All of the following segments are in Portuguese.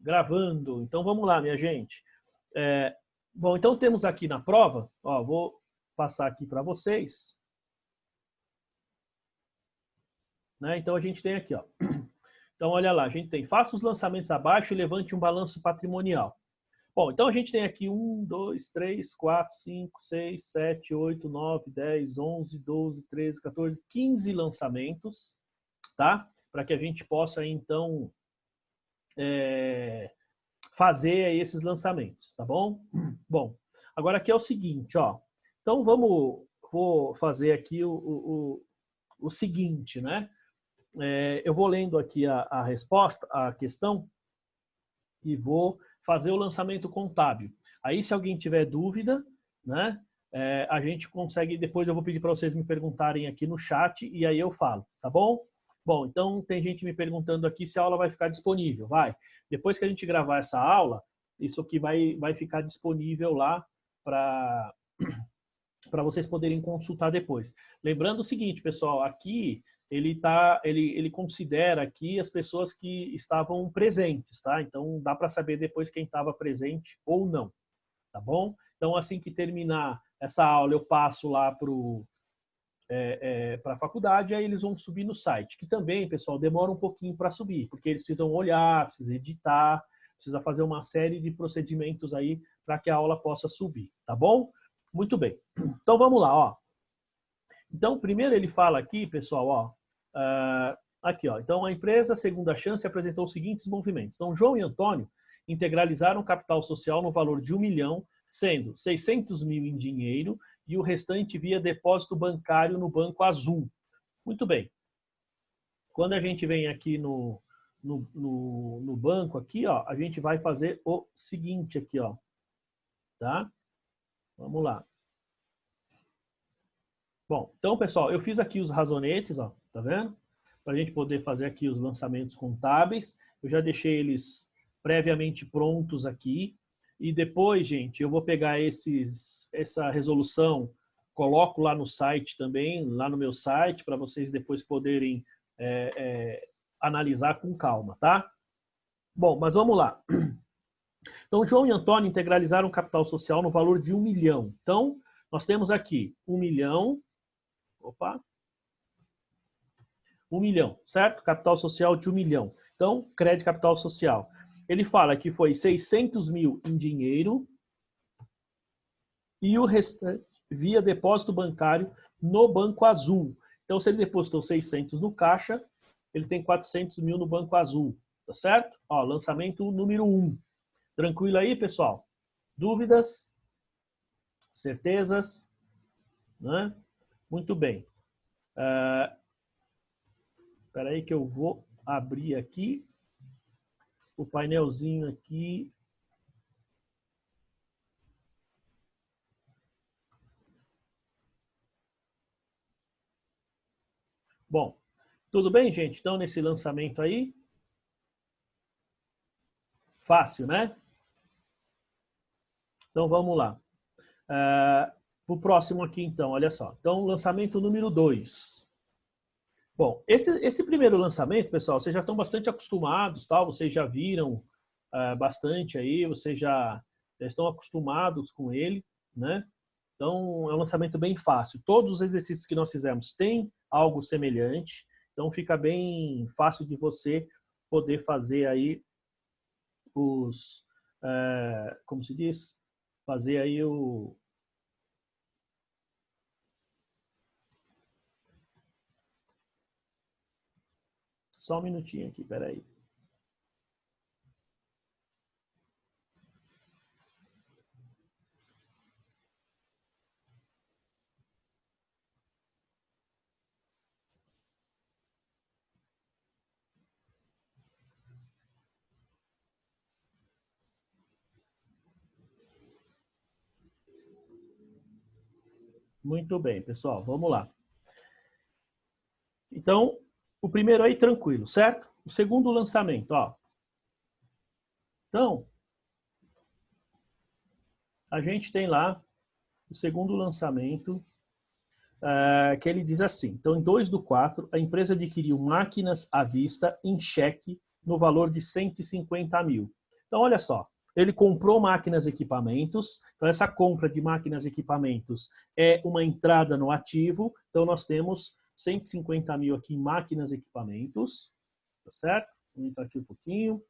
Gravando. Então vamos lá, minha gente. Bom, então temos aqui na prova, ó, vou passar aqui para vocês. Né? Então a gente tem aqui, ó. Então olha lá, a gente tem, faça os lançamentos abaixo e levante um balanço patrimonial. Bom, então a gente tem aqui 1, 2, 3, 4, 5, 6, 7, 8, 9, 10, 11, 12, 13, 14, 15 lançamentos, tá? Para que a gente possa, então, fazer esses lançamentos, tá bom? Bom, agora aqui é o seguinte, ó. Então vou fazer aqui o seguinte, né? Eu vou lendo aqui a resposta, a questão, e vou fazer o lançamento contábil. Aí, se alguém tiver dúvida, né, a gente consegue, depois eu vou pedir para vocês me perguntarem aqui no chat, e aí eu falo, tá bom? Bom, então tem gente me perguntando aqui se a aula vai ficar disponível. Vai. Depois que a gente gravar essa aula, isso aqui vai ficar disponível lá para vocês poderem consultar depois. Lembrando o seguinte, pessoal, aqui ele considera aqui as pessoas que estavam presentes, tá? Então dá para saber depois quem estava presente ou não, tá bom? Então assim que terminar essa aula eu passo lá para a faculdade, aí eles vão subir no site, que também, pessoal, demora um pouquinho para subir, porque eles precisam olhar, precisam editar, precisa fazer uma série de procedimentos aí para que a aula possa subir, tá bom? Muito bem. Então vamos lá, ó. Então, primeiro ele fala aqui, pessoal, ó, aqui, ó. Então, a empresa Segunda Chance apresentou os seguintes movimentos. Então, João e Antônio integralizaram capital social no valor de 1 milhão, sendo 600 mil em dinheiro e o restante via depósito bancário no Banco Azul. Muito bem. Quando a gente vem aqui no banco, aqui, ó, a gente vai fazer o seguinte aqui, ó. Tá? Vamos lá. Bom, então, pessoal, eu fiz aqui os razonetes, ó, tá vendo? Para a gente poder fazer aqui os lançamentos contábeis. Eu já deixei eles previamente prontos aqui. E depois, gente, eu vou pegar essa resolução, coloco lá no site também, lá no meu site, para vocês depois poderem analisar com calma, tá? Bom, mas vamos lá. Então, João e Antônio integralizaram o capital social no valor de 1 milhão. Então, nós temos aqui 1 milhão... Opa! 1 milhão, certo? Capital social de 1 milhão. Então, crédito capital social. Ele fala que foi 600 mil em dinheiro e o restante via depósito bancário no Banco Azul. Então, se ele depositou 600 no caixa, ele tem 400 mil no Banco Azul, tá certo? Ó, lançamento número 1. Tranquilo aí, pessoal? Dúvidas? Certezas? Né? Muito bem. Espera aí que eu vou abrir aqui o painelzinho aqui. Bom, tudo bem, gente? Então, nesse lançamento aí, fácil, né? Então, vamos lá. O próximo aqui, então, olha só. Então, lançamento número 2. Bom, esse primeiro lançamento, pessoal, vocês já estão bastante acostumados, tá? Vocês já viram bastante aí, vocês já estão acostumados com ele, né? Então, é um lançamento bem fácil. Todos os exercícios que nós fizemos têm algo semelhante, então fica bem fácil de você poder fazer aí como se diz? Fazer aí Só um minutinho aqui, peraí. Muito bem, pessoal, vamos lá. Então, o primeiro aí, tranquilo, certo? O segundo lançamento, ó. Então, a gente tem lá o segundo lançamento, que ele diz assim. Então, em 2/4, a empresa adquiriu máquinas à vista em cheque no valor de 150 mil. Então, olha só, ele comprou máquinas e equipamentos, então essa compra de máquinas e equipamentos é uma entrada no ativo, então nós temos 150 mil aqui em máquinas e equipamentos, tá certo? Vamos entrar aqui um pouquinho.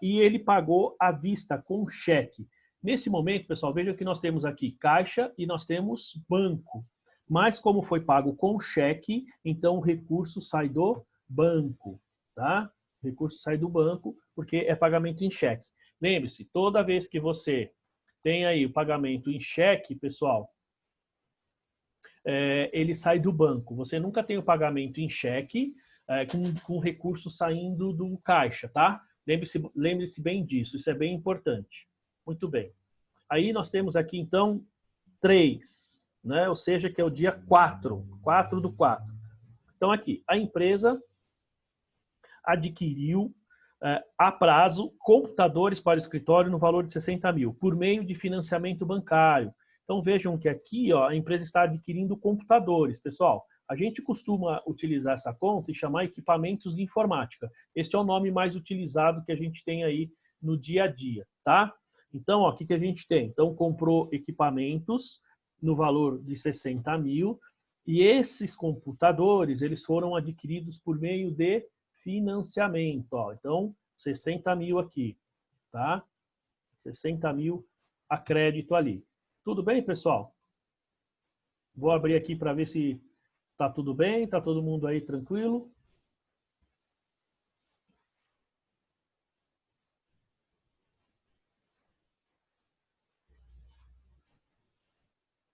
E ele pagou à vista com cheque. Nesse momento, pessoal, vejam que nós temos aqui caixa e nós temos banco. Mas como foi pago com cheque, então o recurso sai do banco, tá? O recurso sai do banco porque é pagamento em cheque. Lembre-se, toda vez que você tem aí o pagamento em cheque, pessoal, ele sai do banco. Você nunca tem o pagamento em cheque com recurso saindo do caixa, tá? Lembre-se bem disso, isso é bem importante. Muito bem. Aí nós temos aqui, então, 3, né? Ou seja, que é o dia 4/4. Então, aqui, a empresa adquiriu a prazo computadores para o escritório no valor de 60 mil, por meio de financiamento bancário. Então, vejam que aqui ó, a empresa está adquirindo computadores. Pessoal, a gente costuma utilizar essa conta e chamar equipamentos de informática. Este é o nome mais utilizado que a gente tem aí no dia a dia, tá? Então, ó, o que a gente tem? Então, comprou equipamentos no valor de 60 mil e esses computadores, eles foram adquiridos por meio de financiamento. Ó. Então, 60 mil aqui, tá? 60 mil a crédito ali. Tudo bem, pessoal? Vou abrir aqui para ver se tá tudo bem, tá todo mundo aí tranquilo.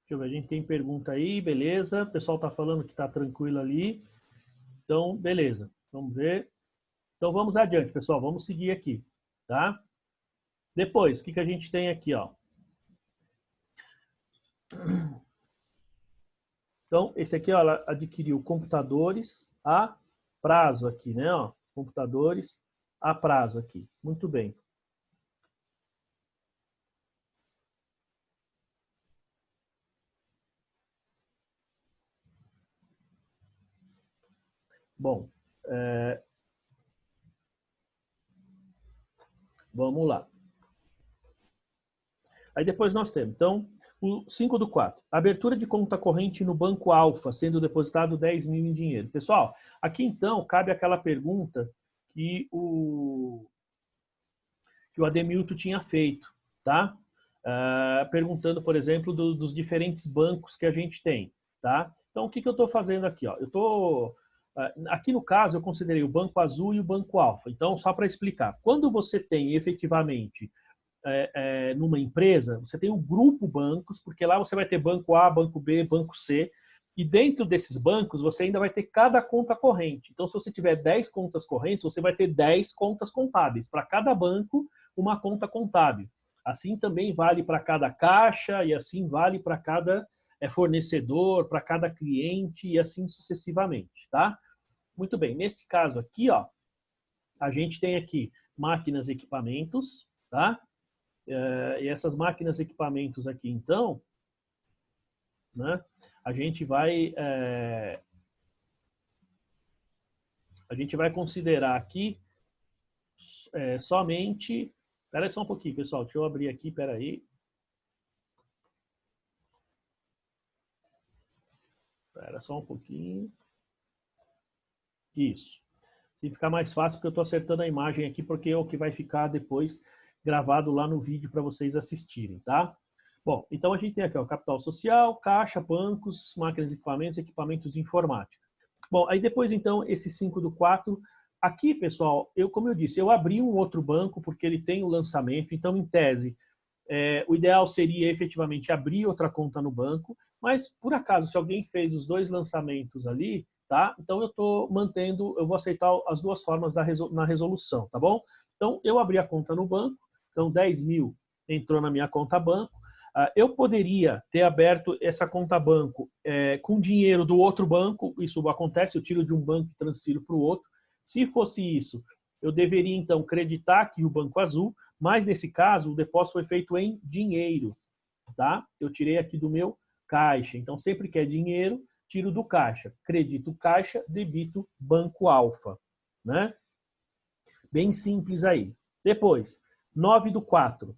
Deixa eu ver, a gente tem pergunta aí, beleza. O pessoal tá falando que tá tranquilo ali. Então, beleza. Vamos ver. Então, vamos adiante, pessoal. Vamos seguir aqui, tá? Depois, o que a gente tem aqui, ó? Então, esse aqui, ó, ela adquiriu computadores a prazo aqui, né? Ó, computadores a prazo aqui. Muito bem. Bom, vamos lá. Aí depois nós temos, então, o 5/4. Abertura de conta corrente no Banco Alfa, sendo depositado 10 mil em dinheiro. Pessoal, aqui então cabe aquela pergunta que o Ademilton tinha feito, tá? Perguntando, por exemplo, dos diferentes bancos que a gente tem, tá? Então, o que eu estou fazendo aqui? Ó? Aqui no caso, eu considerei o Banco Azul e o Banco Alfa. Então, só para explicar, quando você tem efetivamente numa empresa, você tem um grupo bancos, porque lá você vai ter banco A, banco B, banco C, e dentro desses bancos você ainda vai ter cada conta corrente. Então, se você tiver 10 contas correntes, você vai ter 10 contas contábeis. Para cada banco, uma conta contábil. Assim também vale para cada caixa e assim vale para cada fornecedor, para cada cliente e assim sucessivamente, tá? Muito bem, neste caso aqui, ó, a gente tem aqui máquinas e equipamentos, tá? E essas máquinas e equipamentos aqui, então, né, a gente vai considerar aqui somente... Espera aí só um pouquinho, pessoal. Deixa eu abrir aqui, espera aí. Espera só um pouquinho. Isso. Se ficar mais fácil, porque eu estou acertando a imagem aqui, porque é o que vai ficar depois gravado lá no vídeo para vocês assistirem, tá? Bom, então a gente tem aqui o capital social, caixa, bancos, máquinas e equipamentos de informática. Bom, aí depois então esse 5/4, aqui pessoal, como eu disse, eu abri um outro banco porque ele tem o lançamento, então em tese, o ideal seria efetivamente abrir outra conta no banco, mas por acaso se alguém fez os dois lançamentos ali, tá? Então eu estou mantendo, eu vou aceitar as duas formas na resolução, tá bom? Então eu abri a conta no banco, então 10 mil entrou na minha conta banco. Eu poderia ter aberto essa conta banco com dinheiro do outro banco, isso acontece, eu tiro de um banco e transfiro para o outro. Se fosse isso, eu deveria então creditar aqui o Banco Azul, mas nesse caso o depósito foi feito em dinheiro, tá? Eu tirei aqui do meu caixa, então sempre que é dinheiro, tiro do caixa, credito caixa, debito Banco Alfa, né? Bem simples aí. Depois, 9/4.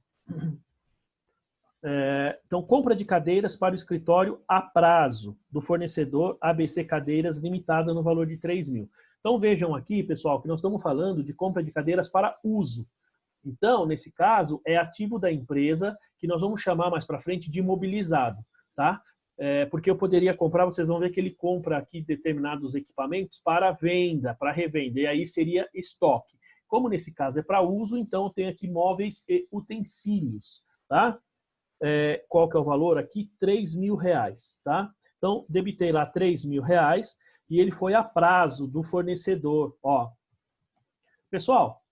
Então, compra de cadeiras para o escritório a prazo do fornecedor ABC Cadeiras Limitada no valor de 3 mil. Então, vejam aqui, pessoal, que nós estamos falando de compra de cadeiras para uso. Então, nesse caso, é ativo da empresa que nós vamos chamar mais para frente de imobilizado, tá? Porque eu poderia comprar, vocês vão ver que ele compra aqui determinados equipamentos para venda, para revenda, e aí seria estoque. Como nesse caso é para uso, então eu tenho aqui móveis e utensílios, tá? Qual que é o valor aqui? 3 mil reais, tá? Então, debitei lá 3 mil reais e ele foi a prazo do fornecedor, ó. Pessoal,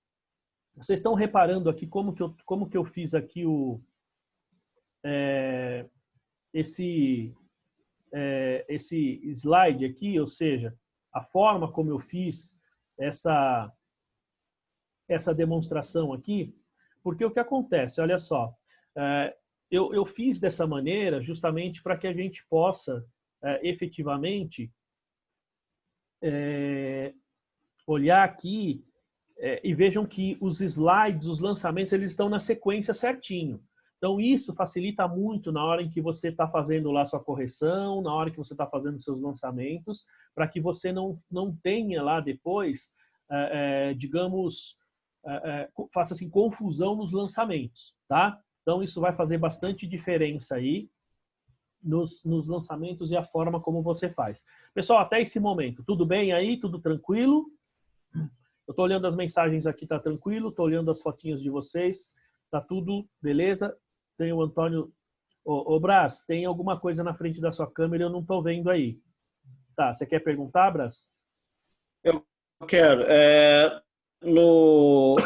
vocês estão reparando aqui como que eu fiz aqui esse slide aqui, ou seja, a forma como eu fiz essa demonstração aqui, porque o que acontece, olha só, eu fiz dessa maneira justamente para que a gente possa efetivamente olhar aqui e vejam que os slides, os lançamentos, eles estão na sequência certinho. Então, isso facilita muito na hora em que você está fazendo lá sua correção, na hora que você está fazendo seus lançamentos, para que você não tenha lá depois, digamos, faça assim, confusão nos lançamentos, tá? Então, isso vai fazer bastante diferença aí nos lançamentos e a forma como você faz. Pessoal, até esse momento, tudo bem aí? Tudo tranquilo? Eu estou olhando as mensagens aqui, tá tranquilo? Estou olhando as fotinhas de vocês, tá tudo beleza? Tem o Antônio... Ô, Brás, tem alguma coisa na frente da sua câmera e eu não estou vendo aí. Tá, você quer perguntar, Brás? Eu quero. No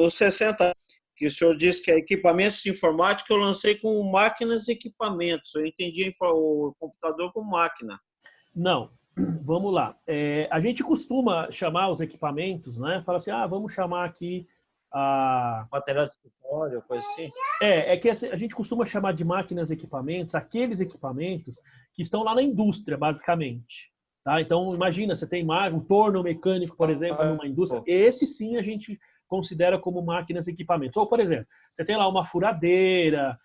60, que o senhor disse que é equipamentos de informática, eu lancei com máquinas e equipamentos. Eu entendi o computador como máquina. Não. Vamos lá. A gente costuma chamar os equipamentos, né? Fala assim, vamos chamar aqui a... Material de escritório, coisa assim? É que a gente costuma chamar de máquinas e equipamentos aqueles equipamentos que estão lá na indústria, basicamente. Tá? Então, imagina, você tem um torno mecânico, por exemplo, numa indústria. Esse sim a gente considera como máquinas e equipamentos. Ou, por exemplo, você tem lá uma furadeira,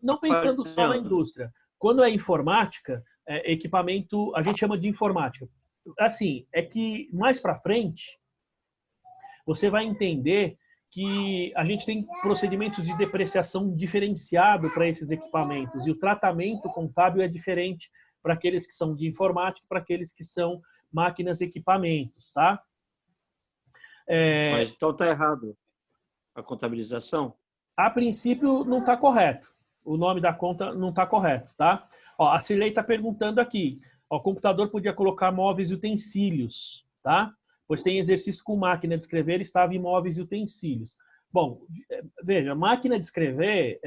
não pensando só na indústria. Quando é informática, equipamento, a gente chama de informática. Assim, é que mais para frente, você vai entender que a gente tem procedimentos de depreciação diferenciado para esses equipamentos e o tratamento contábil é diferente para aqueles que são de informática e para aqueles que são máquinas e equipamentos, tá? Mas então está errado a contabilização? A princípio não está correto. O nome da conta não está correto, tá? Ó, a Cirlei está perguntando aqui. Ó, o computador podia colocar móveis e utensílios, tá? Pois tem exercício com máquina de escrever, estava em móveis e utensílios. Bom, veja, máquina de escrever,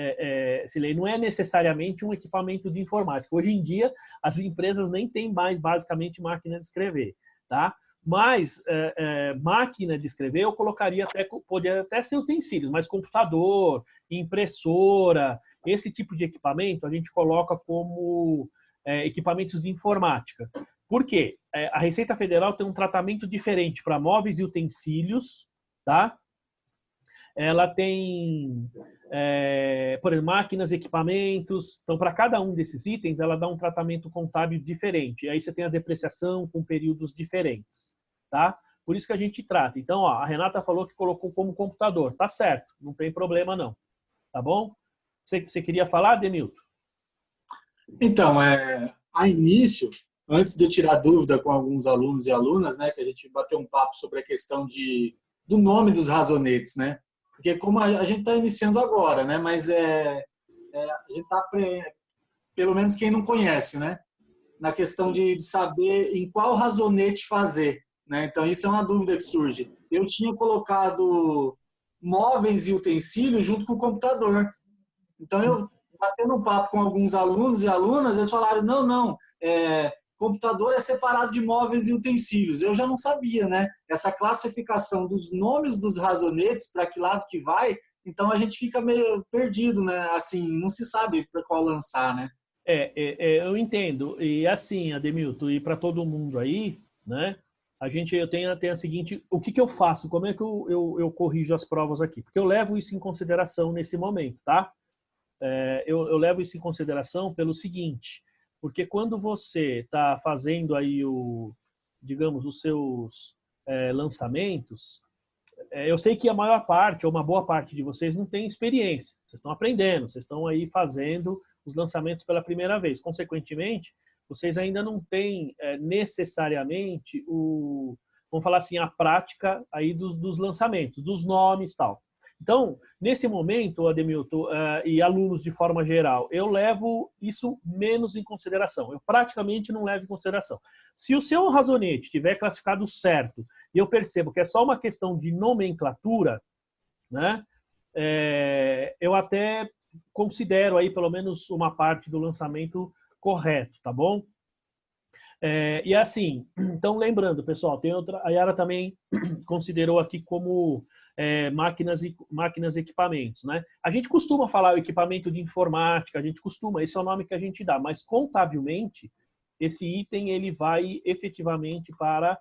Cirlei, não é necessariamente um equipamento de informática. Hoje em dia, as empresas nem têm mais, basicamente, máquina de escrever, tá? Mas máquina de escrever eu colocaria poderia até ser utensílios, mas computador, impressora, esse tipo de equipamento a gente coloca como equipamentos de informática. Por quê? A Receita Federal tem um tratamento diferente para móveis e utensílios, tá? Ela tem, por exemplo, máquinas e equipamentos. Então, para cada um desses itens, ela dá um tratamento contábil diferente. E aí você tem a depreciação com períodos diferentes, tá? Por isso que a gente trata. Então, ó, a Renata falou que colocou como computador. Tá certo, não tem problema não. Tá bom? Você queria falar, Demilton? Então, a início, antes de eu tirar dúvida com alguns alunos e alunas, né, que a gente bateu um papo sobre a questão do nome dos razonetes, né? Porque como a gente está iniciando agora, né? Mas a gente está, pelo menos quem não conhece, né? Na questão de saber em qual razonete fazer, né? Então, isso é uma dúvida que surge. Eu tinha colocado móveis e utensílios junto com o computador. Então, eu batendo um papo com alguns alunos e alunas, eles falaram, não, computador é separado de móveis e utensílios. Eu já não sabia, né? Essa classificação dos nomes dos razonetes, para que lado que vai, então a gente fica meio perdido, né? Assim, não se sabe para qual lançar, né? Eu entendo. E assim, Ademilton, e para todo mundo aí, né? eu tenho a seguinte, o que eu faço? Como é que eu corrijo as provas aqui? Porque eu levo isso em consideração nesse momento, tá? Eu levo isso em consideração pelo seguinte, porque quando você está fazendo aí digamos, os seus lançamentos, eu sei que a maior parte, ou uma boa parte de vocês não tem experiência. Vocês estão aprendendo, vocês estão aí fazendo os lançamentos pela primeira vez. Consequentemente, vocês ainda não têm necessariamente vamos falar assim, a prática aí dos lançamentos, dos nomes e tal. Então, nesse momento, Ademilton, e alunos de forma geral, eu levo isso menos em consideração. Eu praticamente não levo em consideração. Se o seu razonete estiver classificado certo e eu percebo que é só uma questão de nomenclatura, né, eu até considero aí pelo menos uma parte do lançamento correto, tá bom? E assim, então lembrando, pessoal, tem outra, a Yara também considerou aqui como máquinas e equipamentos, né? A gente costuma falar o equipamento de informática, esse é o nome que a gente dá, mas contabilmente esse item ele vai efetivamente para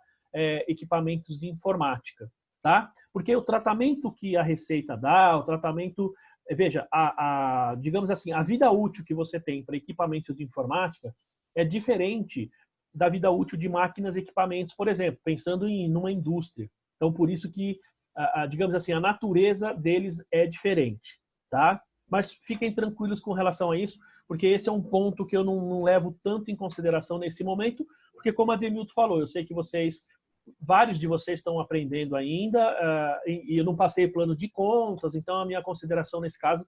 equipamentos de informática, tá? Porque o tratamento que a Receita dá, o tratamento, veja, digamos assim, a vida útil que você tem para equipamentos de informática é diferente da vida útil de máquinas e equipamentos, por exemplo, pensando numa indústria. Então, por isso que, digamos assim, a natureza deles é diferente, tá? Mas fiquem tranquilos com relação a isso, porque esse é um ponto que eu não levo tanto em consideração nesse momento, porque como a Ademilton falou, eu sei que vários de vocês estão aprendendo ainda, e eu não passei plano de contas, então a minha consideração nesse caso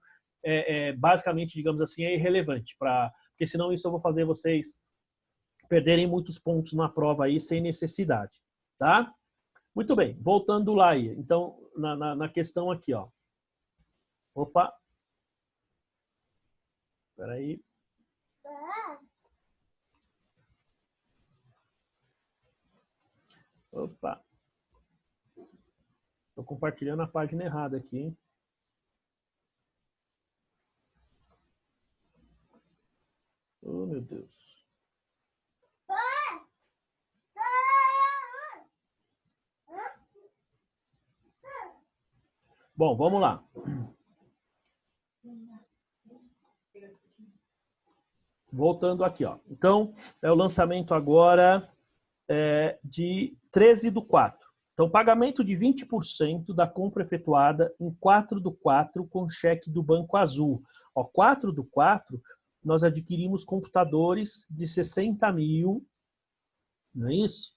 basicamente, digamos assim, é irrelevante, porque senão isso eu vou fazer vocês perderem muitos pontos na prova aí sem necessidade, tá? Muito bem, voltando lá aí. Então, na questão aqui, ó. Opa. Espera aí. Opa. Estou compartilhando a página errada aqui, hein? Oh, meu Deus. Bom, vamos lá. Voltando aqui, ó. Então, é o lançamento agora de 13/4. Então, pagamento de 20% da compra efetuada em 4/4 com cheque do Banco Azul. Ó, 4/4, nós adquirimos computadores de 60 mil, não é isso?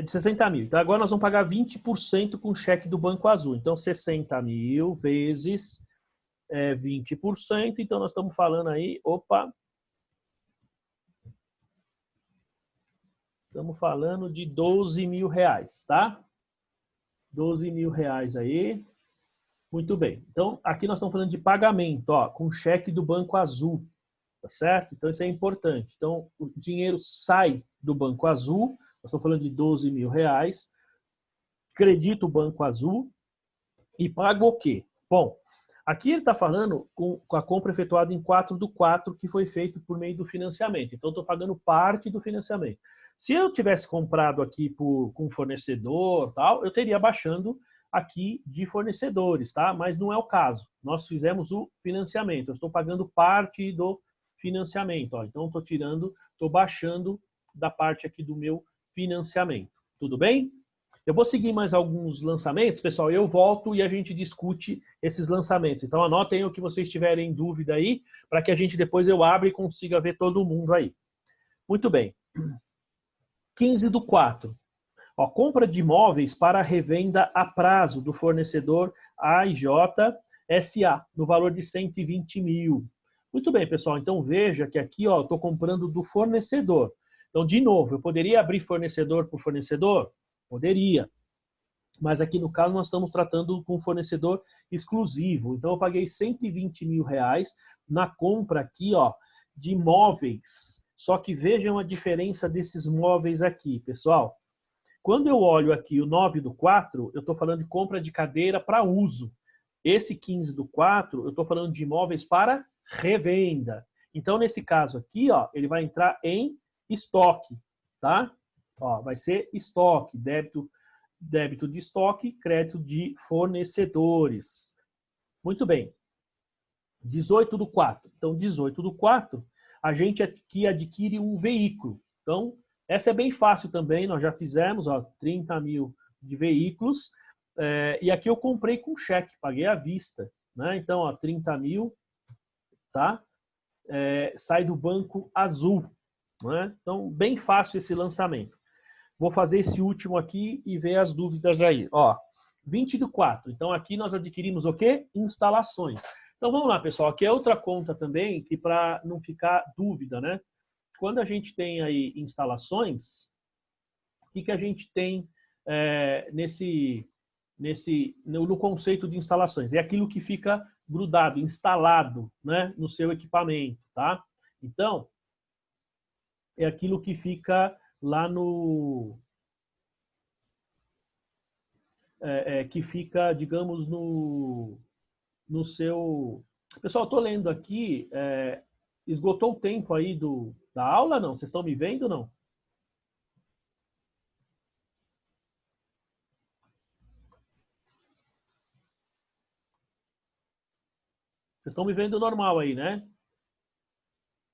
De 60 mil. Então, agora nós vamos pagar 20% com cheque do Banco Azul. Então, 60 mil vezes 20%. Então, nós estamos falando aí, estamos falando de 12 mil reais, tá? 12 mil reais aí. Muito bem. Então, aqui nós estamos falando de pagamento, ó, com cheque do Banco Azul, tá certo? Então, isso é importante. Então, o dinheiro sai do Banco Azul, nós estamos falando de 12 mil reais, credita o Banco Azul e paga o quê? Bom, aqui ele está falando com a compra efetuada em 4/4 que foi feito por meio do financiamento. Então, estou pagando parte do financiamento. Se eu tivesse comprado aqui com fornecedor, tal, eu teria baixando aqui de fornecedores, tá? Mas não é o caso. Nós fizemos o financiamento. Eu estou pagando parte do financiamento. Ó. Então, estou baixando da parte aqui do meu financiamento. Tudo bem? Eu vou seguir mais alguns lançamentos, pessoal, eu volto e a gente discute esses lançamentos. Então, anotem o que vocês tiverem dúvida aí, para que a gente depois eu abra e consiga ver todo mundo aí. Muito bem. 15/4. Ó, compra de imóveis para revenda a prazo do fornecedor AIJ SA, no valor de 120 mil. Muito bem, pessoal. Então, veja que aqui eu estou comprando do fornecedor. Então, de novo, eu poderia abrir fornecedor por fornecedor? Poderia. Mas aqui no caso nós estamos tratando com um fornecedor exclusivo. Então eu paguei 120 mil reais na compra aqui, ó, de móveis. Só que vejam a diferença desses móveis aqui, pessoal. Quando eu olho aqui o 9/4, eu estou falando de compra de cadeira para uso. Esse 15/4, eu estou falando de imóveis para revenda. Então, nesse caso aqui, ó, ele vai entrar em estoque, tá? Ó, vai ser estoque, débito de estoque, crédito de fornecedores. Muito bem. 18/4. Então, 18/4, a gente aqui adquire um veículo. Então, essa é bem fácil também, nós já fizemos, ó, 30 mil de veículos. E aqui eu comprei com cheque, paguei à vista. Né? Então, ó, 30 mil, tá? Sai do Banco Azul. Né? Então, bem fácil esse lançamento. Vou fazer esse último aqui e ver as dúvidas aí. Ó, 20/4. Então, aqui nós adquirimos o quê? Instalações. Então, vamos lá, pessoal. Aqui é outra conta também, que para não ficar dúvida, né? Quando a gente tem aí instalações, o que a gente tem no conceito de instalações? É aquilo que fica grudado, instalado, né, no seu equipamento, tá? Então, é aquilo que fica lá no... que fica, digamos, no seu... Pessoal, estou lendo aqui, esgotou o tempo aí da aula, não? Vocês estão me vendo, não? Vocês estão me vendo normal aí, né?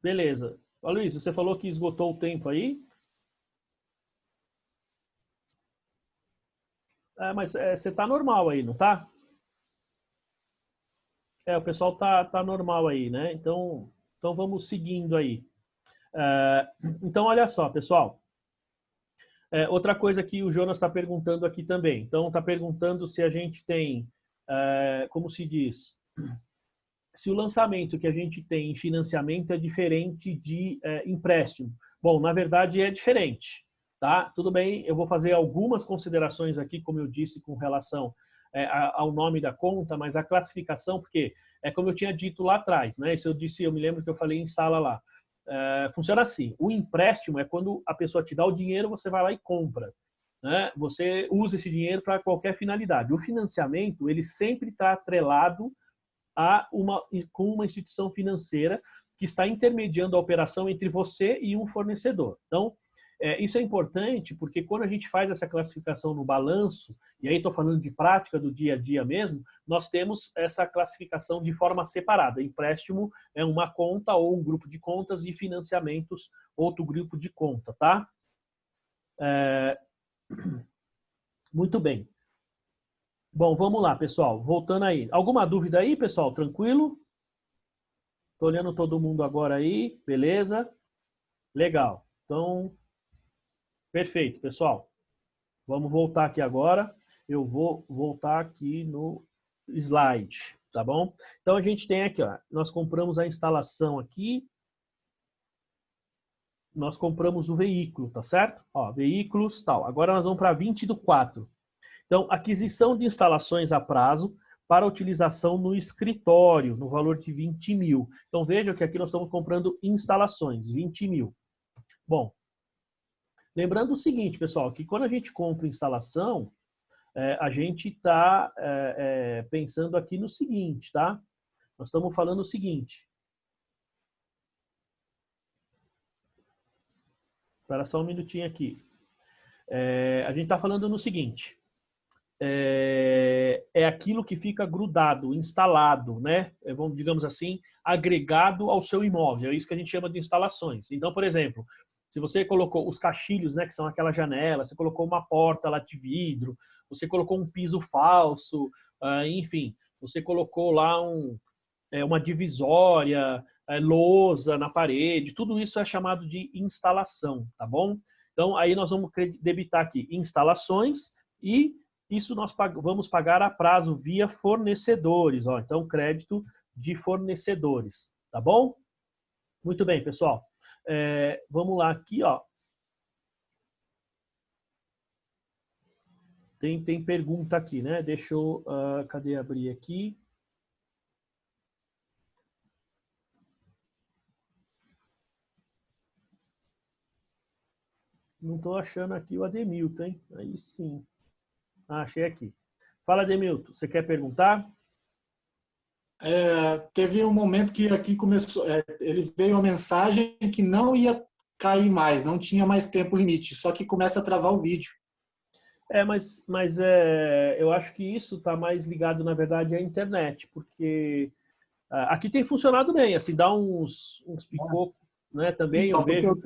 Beleza. Ó, Luiz, você falou que esgotou o tempo aí? Mas você está normal aí, não tá? O pessoal tá normal aí, né? Então vamos seguindo aí. Então, olha só, pessoal. Outra coisa que o Jonas está perguntando aqui também. Então, está perguntando se a gente tem, como se diz, se o lançamento que a gente tem em financiamento é diferente de empréstimo. Bom, na verdade é diferente. Tá? Tudo bem, eu vou fazer algumas considerações aqui, como eu disse, com relação ao nome da conta, mas a classificação, porque é como eu tinha dito lá atrás, né? Isso eu me lembro que eu falei em sala lá. Funciona assim, o empréstimo é quando a pessoa te dá o dinheiro, você vai lá e compra. Né? Você usa esse dinheiro para qualquer finalidade. O financiamento, ele sempre está atrelado com uma instituição financeira que está intermediando a operação entre você e um fornecedor. Então, isso é importante porque quando a gente faz essa classificação no balanço, e aí estou falando de prática do dia a dia mesmo, nós temos essa classificação de forma separada. Empréstimo é uma conta ou um grupo de contas e financiamentos, outro grupo de conta, tá? Muito bem. Bom, vamos lá, pessoal. Voltando aí. Alguma dúvida aí, pessoal? Tranquilo? Estou olhando todo mundo agora aí. Beleza? Legal. Então, perfeito, pessoal. Vamos voltar aqui agora. Eu vou voltar aqui no slide, tá bom? Então, a gente tem aqui, ó, nós compramos a instalação aqui. Nós compramos o veículo, tá certo? Ó, veículos, tal. Agora nós vamos para 20/4. Então, aquisição de instalações a prazo para utilização no escritório, no valor de 20 mil. Então, vejam que aqui nós estamos comprando instalações, 20 mil. Bom, lembrando o seguinte, pessoal, que quando a gente compra instalação, a gente está pensando aqui no seguinte, tá? Nós estamos falando o seguinte. Espera só um minutinho aqui. A gente está falando no seguinte. É aquilo que fica grudado, instalado, né? Digamos assim, agregado ao seu imóvel. É isso que a gente chama de instalações. Então, por exemplo, se você colocou os caixilhos, né, que são aquela janela, você colocou uma porta lá de vidro, você colocou um piso falso, enfim, você colocou lá uma divisória, lousa na parede, tudo isso é chamado de instalação, tá bom? Então, aí nós vamos debitar aqui instalações e isso nós vamos pagar a prazo via fornecedores. Ó. Então, crédito de fornecedores. Tá bom? Muito bem, pessoal. Vamos lá aqui. Ó. Tem pergunta aqui, né? Deixa eu... cadê abrir aqui? Não estou achando aqui o Ademilton, hein? Aí sim. Achei aqui. Fala, Ademilton, você quer perguntar? Teve um momento que aqui começou, ele veio uma mensagem que não ia cair mais, não tinha mais tempo limite, só que começa a travar o vídeo. Eu acho que isso está mais ligado, na verdade, à internet, porque aqui tem funcionado bem, assim, dá uns picocos, né? Também eu vejo.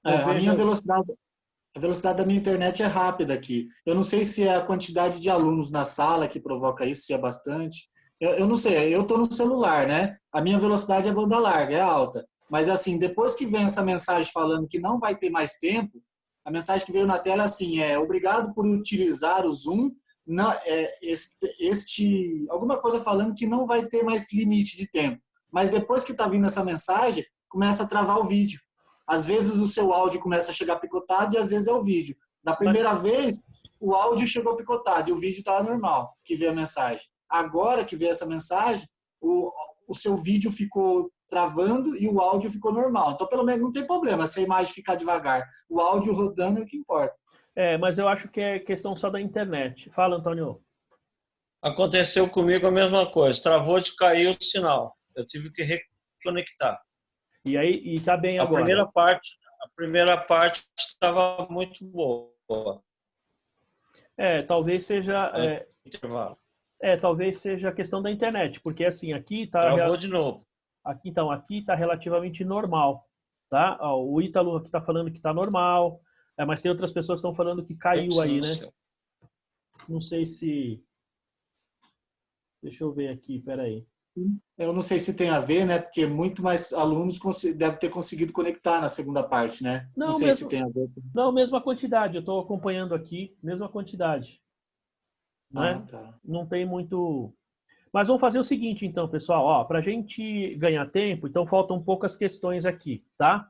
A velocidade da minha internet é rápida aqui. Eu não sei se é a quantidade de alunos na sala que provoca isso, se é bastante. Eu não sei, eu estou no celular, né? A minha velocidade é banda larga, é alta. Mas assim, depois que vem essa mensagem falando que não vai ter mais tempo, a mensagem que veio na tela é assim, obrigado por utilizar o Zoom, não, alguma coisa falando que não vai ter mais limite de tempo. Mas depois que está vindo essa mensagem, começa a travar o vídeo. Às vezes o seu áudio começa a chegar picotado e às vezes é o vídeo. Na primeira vez, o áudio chegou picotado e o vídeo estava normal, que veio a mensagem. Agora que veio essa mensagem, o seu vídeo ficou travando e o áudio ficou normal. Então, pelo menos, não tem problema se a imagem ficar devagar. O áudio rodando é o que importa. Mas eu acho que é questão só da internet. Fala, Antônio. Aconteceu comigo a mesma coisa. Travou de cair o sinal. Eu tive que reconectar. E aí, e tá bem agora? A primeira parte estava muito boa. Talvez seja... talvez seja a questão da internet, porque assim, aqui tá... Travou de novo. Aqui tá relativamente normal, tá? O Ítalo aqui tá falando que tá normal, mas tem outras pessoas que estão falando que caiu aí, né? Não sei se... Deixa eu ver aqui, peraí. Eu não sei se tem a ver, né? Porque muito mais alunos devem ter conseguido conectar na segunda parte, né? Não sei se tem a ver. Não, mesma quantidade. Eu estou acompanhando aqui, mesma quantidade. Né? Tá. Não tem muito... Mas vamos fazer o seguinte, então, pessoal. Para a gente ganhar tempo, então faltam poucas questões aqui, tá?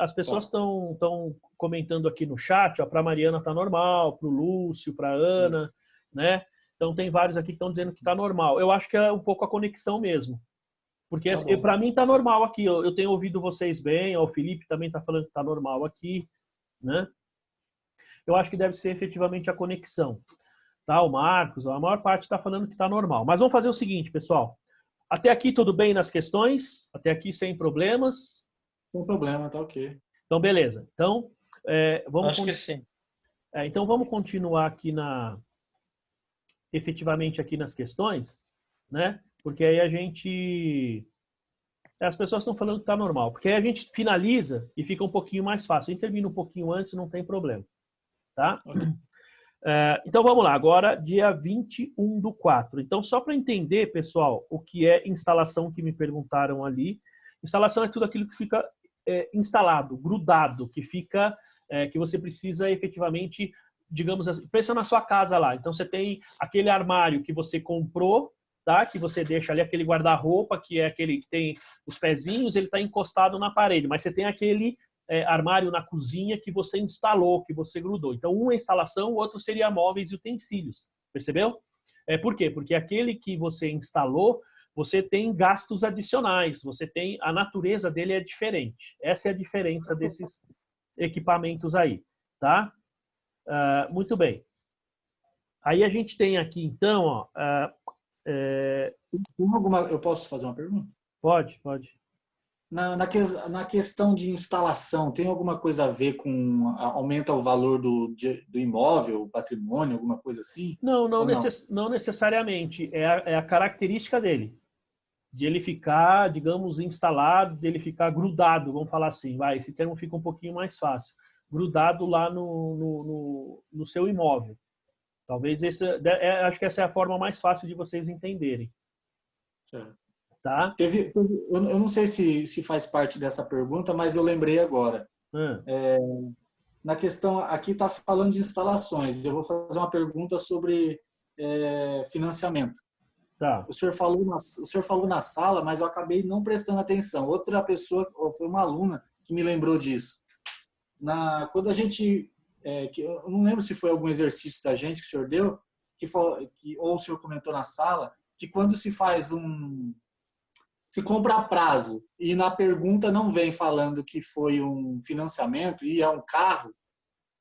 As pessoas estão comentando aqui no chat, para a Mariana tá normal, para o Lúcio, para a Ana, né? Então, tem vários aqui que estão dizendo que está normal. Eu acho que é um pouco a conexão mesmo. Porque para mim está normal aqui. Eu tenho ouvido vocês bem. O Felipe também está falando que está normal aqui. Né? Eu acho que deve ser efetivamente a conexão. Tá? O Marcos, a maior parte está falando que está normal. Mas vamos fazer o seguinte, pessoal. Até aqui tudo bem nas questões? Até aqui sem problemas? Sem problema, tá ok. Então, beleza. Então, vamos... Acho que sim. Então, vamos continuar aqui efetivamente aqui nas questões, né? Porque aí as pessoas estão falando que está normal. Porque aí a gente finaliza e fica um pouquinho mais fácil. A gente termina um pouquinho antes, não tem problema. Tá? Então vamos lá. Agora, dia 21/4. Então, só para entender, pessoal, o que é instalação que me perguntaram ali. Instalação é tudo aquilo que fica instalado, grudado, que fica, que você precisa efetivamente... Digamos assim, pensa na sua casa lá. Então, você tem aquele armário que você comprou, tá? Que você deixa ali, aquele guarda-roupa, que é aquele que tem os pezinhos, ele está encostado na parede. Mas você tem aquele armário na cozinha que você instalou, que você grudou. Então, um é instalação, o outro seria móveis e utensílios. Percebeu? Por quê? Porque aquele que você instalou, você tem gastos adicionais. A natureza dele é diferente. Essa é a diferença desses equipamentos aí, tá? Muito bem. Aí a gente tem aqui, então, Eu posso fazer uma pergunta? Pode. Na questão de instalação, tem alguma coisa a ver com aumenta o valor do imóvel, patrimônio, alguma coisa assim? Não necessariamente. É a característica dele. De ele ficar, digamos, instalado, de ele ficar grudado, vamos falar assim. Esse termo fica um pouquinho mais fácil. Grudado lá no seu imóvel. Talvez acho que essa é a forma mais fácil de vocês entenderem. Certo. Tá? Eu não sei se faz parte dessa pergunta, mas eu lembrei agora. Na questão, aqui está falando de instalações. Eu vou fazer uma pergunta sobre financiamento. Tá. O senhor falou na sala, mas eu acabei não prestando atenção. Outra pessoa, foi uma aluna que me lembrou disso. Quando a gente, eu não lembro se foi algum exercício da gente que o senhor deu, ou o senhor comentou na sala, que quando se faz se compra a prazo e na pergunta não vem falando que foi um financiamento e é um carro,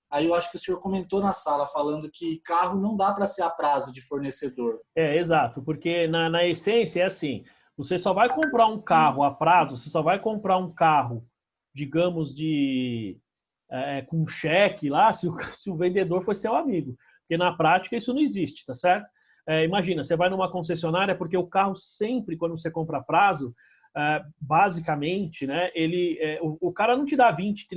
aí eu acho que o senhor comentou na sala falando que carro não dá para ser a prazo de fornecedor. Exato, porque na essência é assim, você só vai comprar um carro a prazo, você só vai comprar um carro digamos, com cheque lá, se o vendedor for seu amigo. Porque na prática isso não existe, tá certo? Imagina, você vai numa concessionária, porque o carro sempre, quando você compra a prazo, basicamente, né, o cara não te dá 20,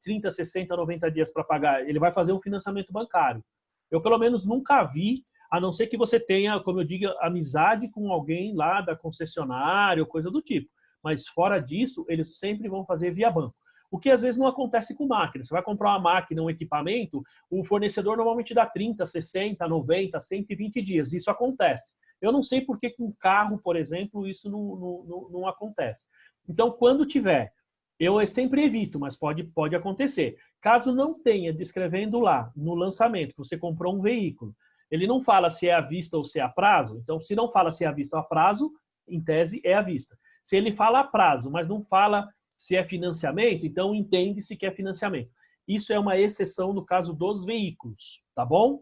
30, 60, 90 dias para pagar, ele vai fazer um financiamento bancário. Eu, pelo menos, nunca vi, a não ser que você tenha, como eu digo, amizade com alguém lá da concessionária ou coisa do tipo. Mas, fora disso, eles sempre vão fazer via banco. O que, às vezes, não acontece com máquina. Você vai comprar uma máquina, um equipamento, o fornecedor normalmente dá 30, 60, 90, 120 dias. Isso acontece. Eu não sei por que com carro, por exemplo, isso não acontece. Então, quando tiver, eu sempre evito, mas pode acontecer. Caso não tenha descrevendo lá, no lançamento, que você comprou um veículo, ele não fala se é à vista ou se é a prazo. Então, se não fala se é à vista ou a prazo, em tese, é à vista. Se ele fala a prazo, mas não fala se é financiamento, então entende-se que é financiamento. Isso é uma exceção no caso dos veículos, tá bom?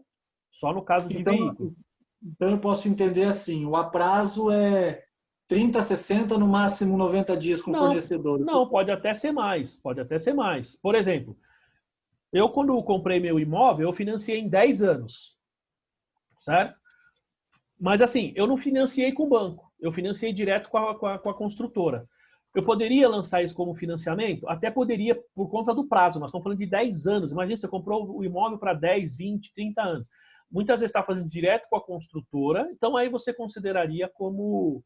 Só no caso de veículo. Então eu posso entender assim, o aprazo é 30, 60, no máximo 90 dias com o fornecedor. Não, pode até ser mais, pode até ser mais. Por exemplo, eu quando comprei meu imóvel, eu financiei em 10 anos, certo? Mas assim, eu não financiei com o banco, eu financiei direto com a construtora. Eu poderia lançar isso como financiamento? Até poderia, por conta do prazo. Nós estamos falando de 10 anos. Imagina, você comprou o imóvel para 10, 20, 30 anos. Muitas vezes está fazendo direto com a construtora, então aí você consideraria como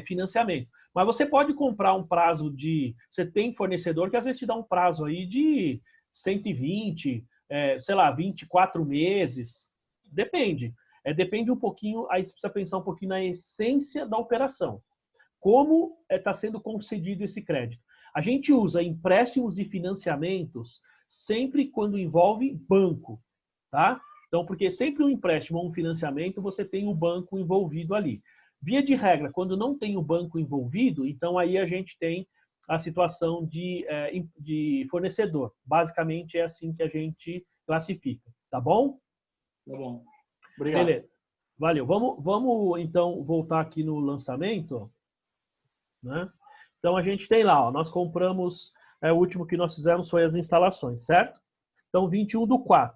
financiamento. Mas você pode comprar um prazo de... Você tem fornecedor que às vezes te dá um prazo aí de 120, sei lá, 24 meses. Depende. Depende um pouquinho, aí você precisa pensar um pouquinho na essência da operação. Como está sendo concedido esse crédito? A gente usa empréstimos e financiamentos sempre quando envolve banco, tá? Então, porque sempre um empréstimo ou um financiamento, você tem o banco envolvido ali. Via de regra, quando não tem o banco envolvido, então aí a gente tem a situação de fornecedor. Basicamente é assim que a gente classifica, tá bom? Tá bom. Obrigado. Beleza. Valeu. Vamos então voltar aqui no lançamento. Né? Então a gente tem lá, ó, nós compramos, o último que nós fizemos foi as instalações, certo? Então 21/4.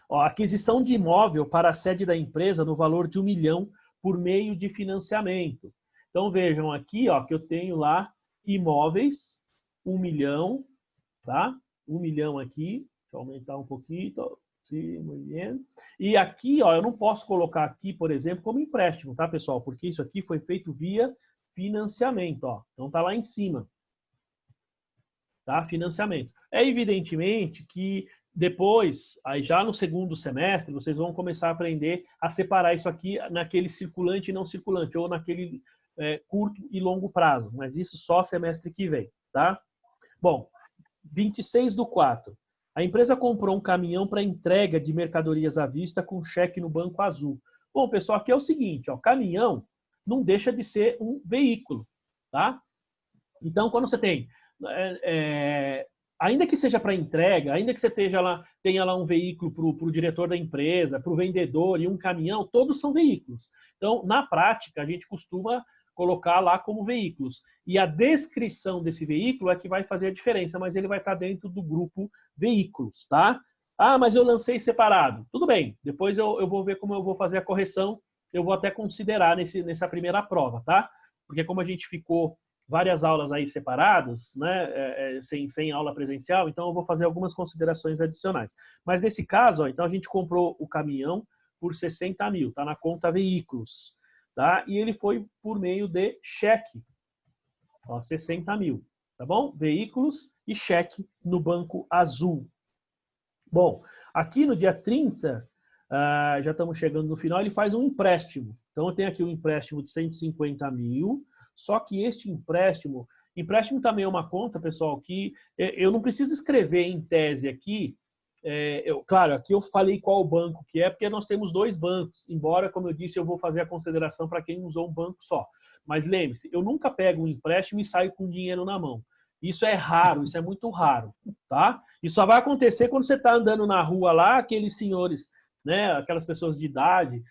Ó, aquisição de imóvel para a sede da empresa no valor de 1 milhão por meio de financiamento. Então vejam aqui, ó, que eu tenho lá imóveis, 1 milhão, tá? 1 milhão aqui, deixa eu aumentar um pouquinho, e aqui, ó, eu não posso colocar aqui, por exemplo, como empréstimo, tá, pessoal? Porque isso aqui foi feito via financiamento, ó. Então tá lá em cima. Tá? Financiamento. Evidentemente que depois, aí já no segundo semestre, vocês vão começar a aprender a separar isso aqui naquele circulante e não circulante, ou naquele curto e longo prazo. Mas isso só semestre que vem, tá? Bom, 26/4. A empresa comprou um caminhão para entrega de mercadorias à vista com cheque no Banco Azul. Bom, pessoal, aqui é o seguinte, ó, caminhão não deixa de ser um veículo, tá? Então, quando você tem, ainda que seja para entrega, ainda que você tenha lá um veículo para o diretor da empresa, para o vendedor e um caminhão, todos são veículos. Então, na prática, a gente costuma colocar lá como veículos. E a descrição desse veículo é que vai fazer a diferença, mas ele vai estar dentro do grupo veículos, tá? Ah, mas eu lancei separado. Tudo bem, depois eu vou ver como eu vou fazer a correção, eu vou até considerar nessa primeira prova, tá? Porque como a gente ficou várias aulas aí separadas, né, sem aula presencial, então eu vou fazer algumas considerações adicionais. Mas nesse caso, ó, então a gente comprou o caminhão por 60 mil, tá na conta veículos, tá? E ele foi por meio de cheque, ó, 60 mil, tá bom? Veículos e cheque no Banco Azul. Bom, aqui no dia 30, já estamos chegando no final, ele faz um empréstimo. Então eu tenho aqui um empréstimo de 150 mil, só que este empréstimo também é uma conta, pessoal, que eu não preciso escrever em tese aqui. Claro, aqui eu falei qual banco que é, porque nós temos 2 bancos, embora, como eu disse, eu vou fazer a consideração para quem usou um banco só. Mas lembre-se, eu nunca pego um empréstimo e saio com dinheiro na mão. Isso é raro, isso é muito raro, tá? Isso só vai acontecer quando você está andando na rua lá, aqueles senhores, né, aquelas pessoas de idade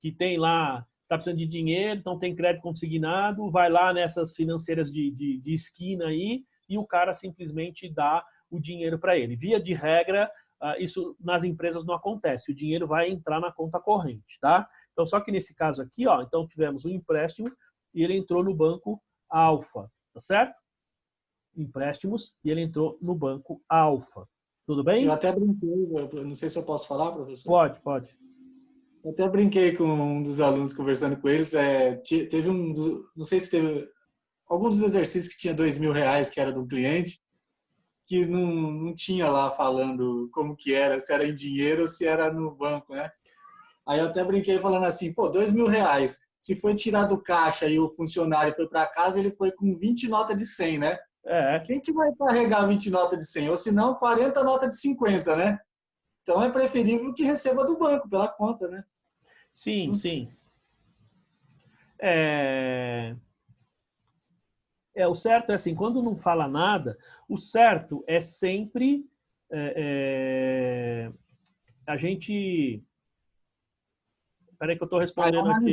que tem lá, está precisando de dinheiro, então tem crédito consignado, vai lá nessas financeiras de esquina aí e o cara simplesmente dá o dinheiro para ele. Via de regra, isso nas empresas não acontece. O dinheiro vai entrar na conta corrente, tá? Então, só que nesse caso aqui, ó, então tivemos um empréstimo e ele entrou no banco Alfa, tá certo? Empréstimos e ele entrou no banco Alfa. Tudo bem? Eu até brinquei, eu não sei se eu posso falar, professor. Pode, pode. Eu até brinquei com um dos alunos conversando com eles. Teve não sei se teve algum dos exercícios que tinha R$ 2.000, que era do cliente, que não tinha lá falando como que era, se era em dinheiro ou se era no banco, né? Aí eu até brinquei falando assim, pô, R$ 2.000. Se foi tirar do caixa e o funcionário foi para casa, ele foi com 20 notas de 100, né? É. Quem que vai carregar 20 notas de 100? Ou se não, 40 notas de 50, né? Então é preferível que receba do banco, pela conta, né? Sim, sim. O certo é assim, quando não fala nada, o certo é sempre a gente... Peraí que eu estou respondendo aqui.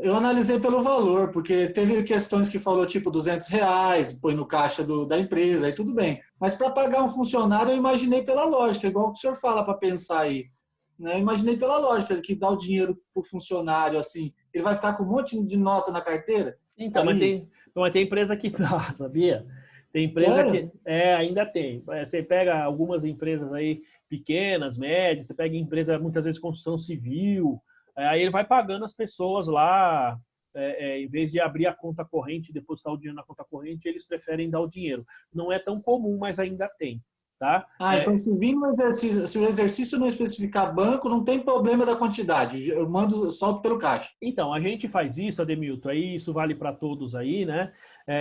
Eu analisei pelo valor, porque teve questões que falou tipo R$ 200, põe no caixa da empresa, aí tudo bem. Mas para pagar um funcionário, eu imaginei pela lógica, igual o senhor fala para pensar aí. Né? Eu imaginei pela lógica que dá o dinheiro para o funcionário, assim, ele vai ficar com um monte de nota na carteira? Então, mas tem empresa que dá, sabia? Tem empresa que ainda tem. Você pega algumas empresas aí pequenas, médias, você pega empresa muitas vezes construção civil, aí ele vai pagando as pessoas lá, em vez de abrir a conta corrente e depositar o dinheiro na conta corrente, eles preferem dar o dinheiro. Não é tão comum, mas ainda tem. Tá? Então se o exercício não especificar banco, não tem problema da quantidade. Eu mando, solto pelo caixa. Então, a gente faz isso, Ademilton, aí isso vale para todos aí, né?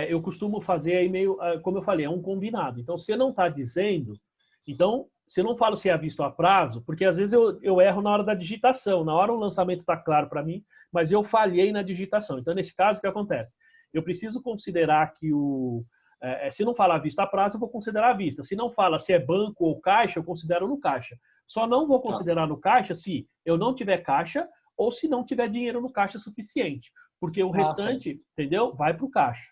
Eu costumo fazer aí meio, como eu falei, é um combinado. Então, se não está dizendo, então, se eu não falo se é visto a prazo, porque às vezes eu erro na hora da digitação, na hora o lançamento está claro para mim, mas eu falhei na digitação. Então, nesse caso, o que acontece? Eu preciso considerar que se não fala vista a prazo, eu vou considerar a vista. Se não fala se é banco ou caixa, eu considero no caixa. Só não vou considerar no caixa se eu não tiver caixa ou se não tiver dinheiro no caixa suficiente. Porque o restante, certo, entendeu? Vai para o caixa.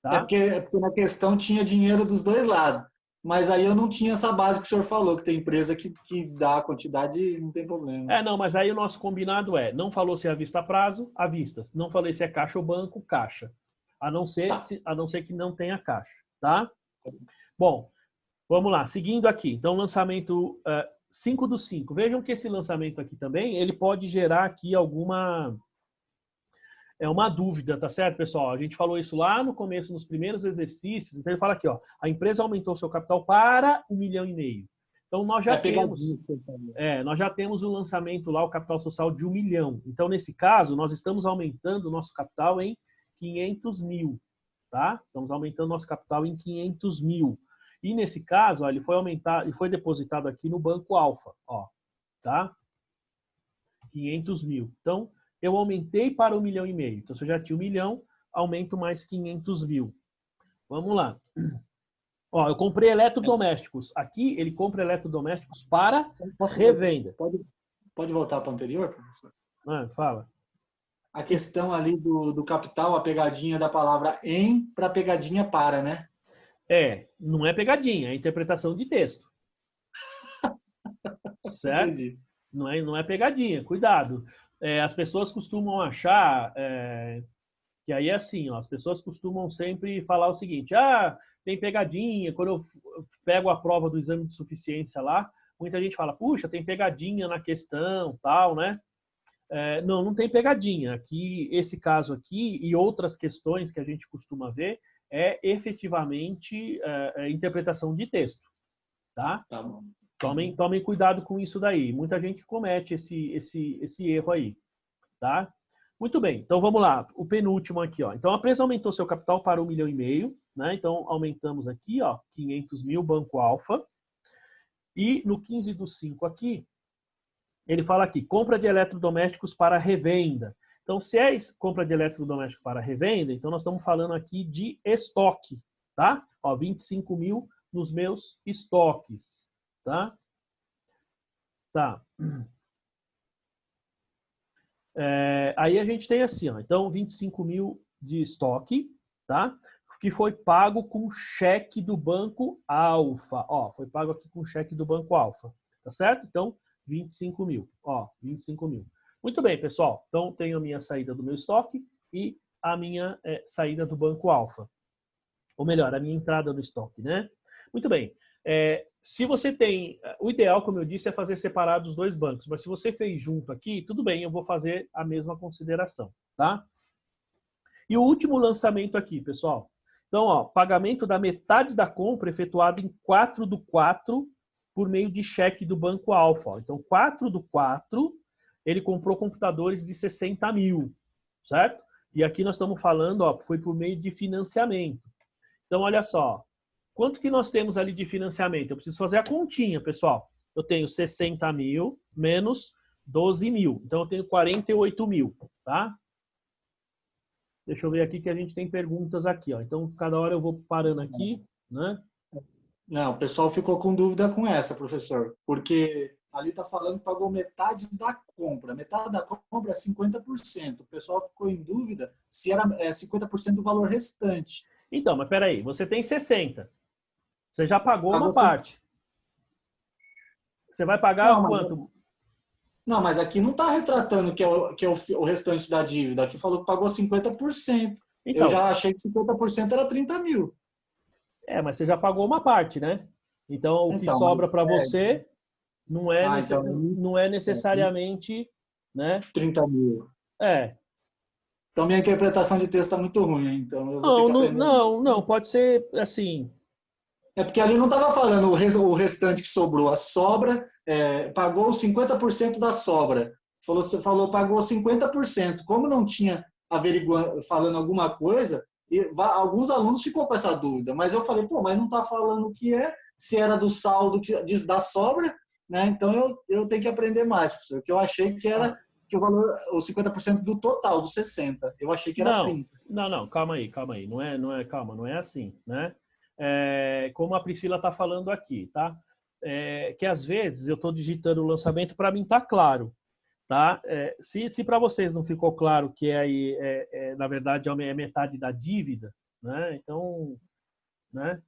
Tá? Porque na questão tinha dinheiro dos dois lados. Mas aí eu não tinha essa base que o senhor falou, que tem empresa que dá a quantidade e não tem problema. Não, mas aí o nosso combinado não falou se é à vista a prazo, à vista. Não falei se é caixa ou banco, caixa. A não ser que não tenha caixa, tá? Bom, vamos lá, seguindo aqui. Então, lançamento 5/5. Vejam que esse lançamento aqui também, ele pode gerar aqui uma dúvida, tá certo, pessoal? A gente falou isso lá no começo, nos primeiros exercícios. Então, ele fala aqui, ó, a empresa aumentou seu capital para 1,5 milhão. Então, nós já temos o lançamento lá, o capital social de 1 milhão. Então, nesse caso, nós estamos aumentando o nosso capital em 500 mil, tá? Estamos aumentando nosso capital em 500 mil. E nesse caso, ó, ele foi depositado aqui no Banco Alfa, ó, tá? 500 mil. Então, eu aumentei para 1,5 milhão. Então, se eu já tinha 1 milhão, aumento mais 500 mil. Vamos lá. Ó, eu comprei eletrodomésticos. Aqui, ele compra eletrodomésticos para revenda. Pode voltar para o anterior, professor? Fala. A questão ali do capital, a pegadinha da palavra em para pegadinha para, né? Não é pegadinha, é interpretação de texto. Certo? Entendi. Não é pegadinha, cuidado. As pessoas costumam achar que aí é assim, ó, as pessoas costumam sempre falar o seguinte, tem pegadinha, quando eu pego a prova do exame de suficiência lá, muita gente fala, puxa, tem pegadinha na questão, tal, né? Não tem pegadinha. Aqui, esse caso aqui e outras questões que a gente costuma ver é efetivamente interpretação de texto, tá? Tá bom. Tomem cuidado com isso daí. Muita gente comete esse erro aí, tá? Muito bem, então vamos lá. O penúltimo aqui, ó. Então a empresa aumentou seu capital para 1,5 milhão, né? Então aumentamos aqui, ó, 500 mil, Banco Alfa. E no 15/5 aqui, ele fala aqui, compra de eletrodomésticos para revenda. Então, se é compra de eletrodoméstico para revenda, então nós estamos falando aqui de estoque, tá? Ó, 25 mil nos meus estoques, tá? Tá. Aí a gente tem assim, ó, então 25 mil de estoque, tá? que foi pago com cheque do Banco Alfa. Ó, foi pago aqui com cheque do Banco Alfa. Tá certo? Então, 25 mil. Ó, 25 mil. Muito bem, pessoal. Então, tenho a minha saída do meu estoque e a minha saída do Banco Alfa. Ou melhor, a minha entrada no estoque, né? Muito bem. Se você tem... O ideal, como eu disse, é fazer separados os dois bancos. Mas se você fez junto aqui, tudo bem, eu vou fazer a mesma consideração, tá? E o último lançamento aqui, pessoal. Então, ó, pagamento da metade da compra efetuado em 4/4 por meio de cheque do Banco Alfa. Ó. Então, 4/4, ele comprou computadores de 60 mil, certo? E aqui nós estamos falando, ó, foi por meio de financiamento. Então, olha só. Quanto que nós temos ali de financiamento? Eu preciso fazer a continha, pessoal. Eu tenho 60 mil menos 12 mil. Então, eu tenho 48 mil, tá? Deixa eu ver aqui que a gente tem perguntas aqui, ó. Então, cada hora eu vou parando aqui, né? Não, o pessoal ficou com dúvida com essa, professor, porque ali está falando que pagou metade da compra. Metade da compra é 50%. O pessoal ficou em dúvida se era 50% do valor restante. Então, mas peraí, você tem 60. Você já pagou uma parte. Você vai pagar quanto? Não, mas aqui não está retratando que é o restante da dívida. Aqui falou que pagou 50%. Então, eu já achei que 50% era 30 mil. Mas você já pagou uma parte, né? Então, o que sobra para você não é necessariamente, né? 30 mil. É. Então, minha interpretação de texto está muito ruim. Então, eu vou ter que aprender. Não, pode ser assim. É porque ali não estava falando o restante que sobrou. A sobra, pagou 50% da sobra. Falou, pagou 50%. Como não tinha falando alguma coisa, alguns alunos ficou com essa dúvida. Mas eu falei, mas não está falando o que é, se era do saldo da sobra, né? Então eu tenho que aprender mais, professor. Porque eu achei que era que o valor, os 50% do total, dos 60%. Eu achei que era 30%. Não, calma aí. Não é assim, né? Como a Priscila está falando aqui, tá? Que às vezes eu estou digitando o lançamento, para mim tá claro, tá? Se para vocês não ficou claro que aí na verdade é metade da dívida, né? Então, né?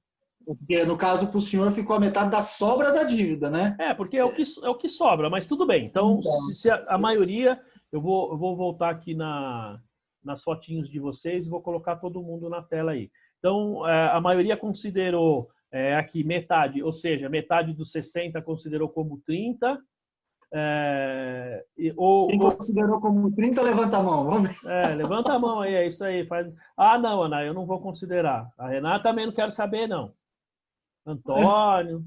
Porque no caso para o senhor ficou a metade da sobra da dívida, né? Porque é o que sobra, mas tudo bem. Então, se a maioria, eu vou voltar aqui nas fotinhos de vocês e vou colocar todo mundo na tela aí. Então, a maioria considerou aqui metade, ou seja, metade dos 60 considerou como 30. Quem considerou como 30, levanta a mão. Vamos ver. Levanta a mão aí, é isso aí. Ah, não, Ana, eu não vou considerar. A Renata também não quero saber, não. Antônio,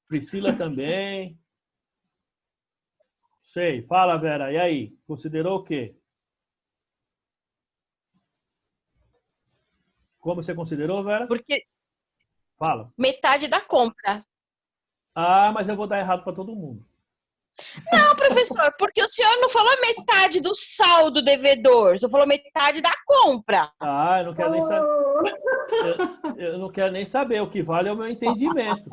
Priscila também. Sei, fala, Vera, e aí? Considerou o quê? Como você considerou, Vera? Porque fala. Metade da compra. Ah, mas eu vou dar errado para todo mundo. Não, professor, porque o senhor não falou metade do saldo devedor, você falou metade da compra. Ah, eu não quero nem saber. Eu não quero nem saber. O que vale é o meu entendimento.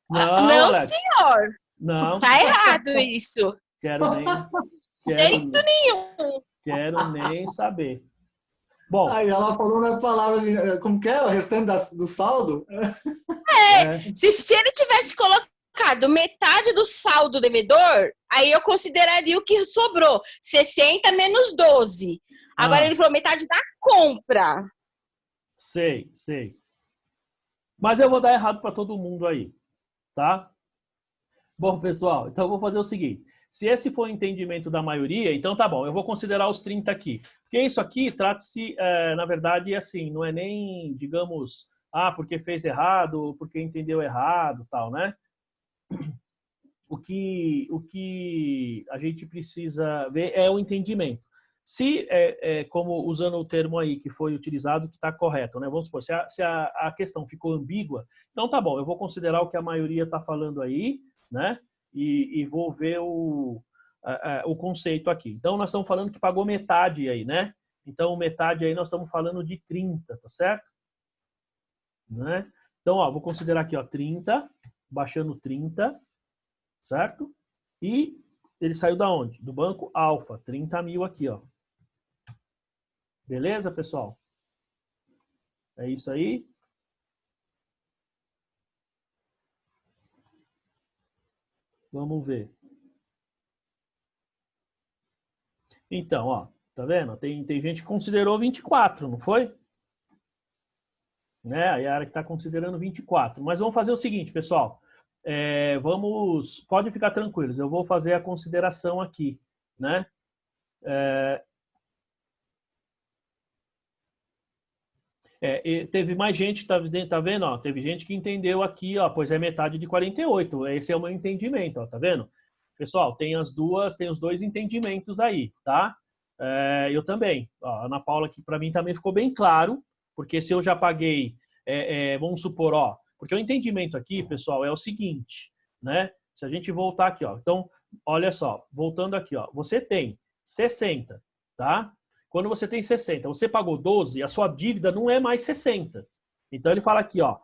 Não, Alex. Senhor. Não. Tá errado isso. Quero jeito nenhum. Quero nem saber. Bom. Aí ela falou nas palavras, como que é? O restante do saldo? Se ele tivesse colocado metade do saldo devedor, aí eu consideraria o que sobrou. 60 menos 12. Agora ele falou metade da compra. Sei. Mas eu vou dar errado para todo mundo aí, tá? Bom, pessoal, então eu vou fazer o seguinte. Se esse for o entendimento da maioria, então tá bom, eu vou considerar os 30 aqui. Porque isso aqui trata-se, na verdade, assim, não é nem, digamos, porque fez errado, porque entendeu errado, tal, né? O que a gente precisa ver é o entendimento. Se, como usando o termo aí que foi utilizado, que está correto, né? Vamos supor, se a questão ficou ambígua, então tá bom, eu vou considerar o que a maioria está falando aí, né? E vou ver o conceito aqui. Então, nós estamos falando que pagou metade aí, né? Então, metade aí nós estamos falando de 30, tá certo? Né? Então, vou considerar aqui, 30, baixando 30, certo? E ele saiu da onde? Do Banco Alfa, 30 mil aqui, ó. Beleza, pessoal? É isso aí? Vamos ver. Então, ó, tá vendo? Tem gente que considerou 24, não foi? Né? A Yara que está considerando 24. Mas vamos fazer o seguinte, pessoal. Pode ficar tranquilos, eu vou fazer a consideração aqui, né? Teve mais gente, tá vendo? Ó, teve gente que entendeu aqui, ó, pois é metade de 48. Esse é o meu entendimento, ó, tá vendo? Pessoal, tem os dois entendimentos aí, tá? Eu também. Ó, a Ana Paula aqui para mim também ficou bem claro, porque se eu já paguei, vamos supor, ó, porque o entendimento aqui, pessoal, é o seguinte, né? Se a gente voltar aqui, ó, então, olha só, voltando aqui, ó, você tem 60, tá? Quando você tem 60, você pagou 12, a sua dívida não é mais 60. Então ele fala aqui, ó,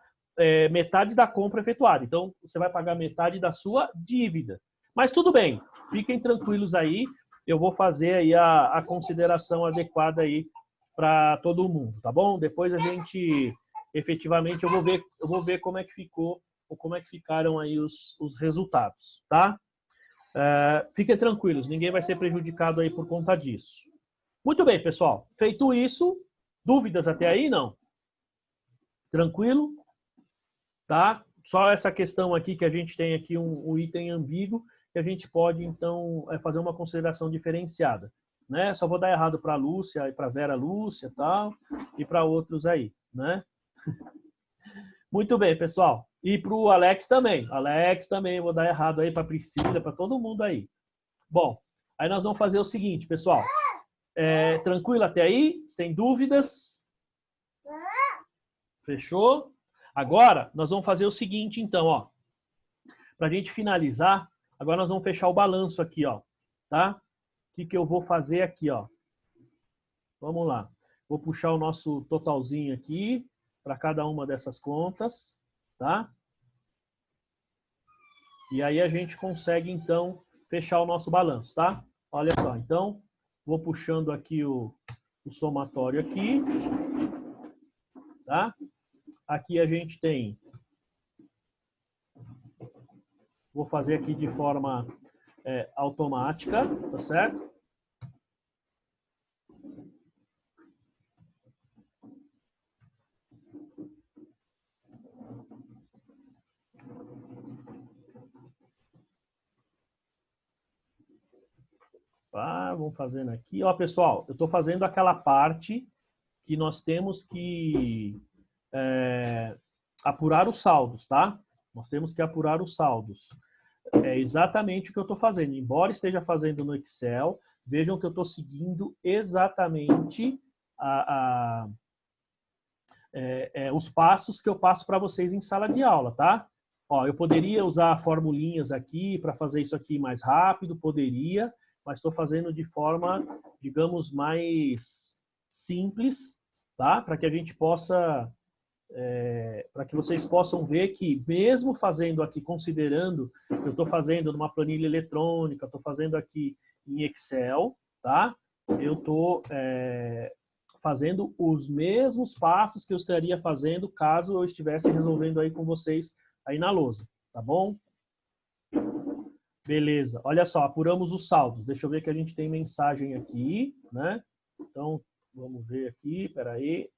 metade da compra efetuada. Então você vai pagar metade da sua dívida. Mas tudo bem, fiquem tranquilos aí. Eu vou fazer aí a consideração adequada aí para todo mundo, tá bom? Depois a gente, efetivamente, eu vou ver como é que ficou ou como é que ficaram aí os resultados, tá? Fiquem tranquilos, ninguém vai ser prejudicado aí por conta disso. Muito bem, pessoal. Feito isso, dúvidas até aí, não? Tranquilo? Tá? Só essa questão aqui, que a gente tem aqui um item ambíguo, que a gente pode, então, fazer uma consideração diferenciada. Né? Só vou dar errado para a Lúcia, e para a Vera Lúcia tal, e para outros aí. Né? Muito bem, pessoal. E para o Alex também. Alex também, vou dar errado aí para a Priscila, para todo mundo aí. Bom, aí nós vamos fazer o seguinte, pessoal. Tranquilo até aí? Sem dúvidas? Fechou? Agora, nós vamos fazer o seguinte, então, ó. Para a gente finalizar, agora nós vamos fechar o balanço aqui, ó. Tá? O que eu vou fazer aqui, ó? Vamos lá. Vou puxar o nosso totalzinho aqui para cada uma dessas contas, tá? E aí a gente consegue, então, fechar o nosso balanço, tá? Olha só, então... Vou puxando aqui o somatório aqui, tá? Aqui a gente tem, vou fazer aqui de forma automática, tá certo? Vamos fazendo aqui. Ó, pessoal, eu estou fazendo aquela parte que nós temos que apurar os saldos, tá? Nós temos que apurar os saldos. É exatamente o que eu estou fazendo. Embora esteja fazendo no Excel, vejam que eu estou seguindo exatamente os passos que eu passo para vocês em sala de aula, tá? Ó, eu poderia usar formulinhas aqui para fazer isso aqui mais rápido, poderia, mas estou fazendo de forma, digamos, mais simples, tá? Para que a gente possa, para que vocês possam ver que mesmo fazendo aqui, considerando que eu estou fazendo numa planilha eletrônica, estou fazendo aqui em Excel, tá? Eu estou fazendo os mesmos passos que eu estaria fazendo caso eu estivesse resolvendo aí com vocês aí na lousa, tá bom? Beleza, olha só, apuramos os saldos. Deixa eu ver que a gente tem mensagem aqui, né? Então, vamos ver aqui, peraí.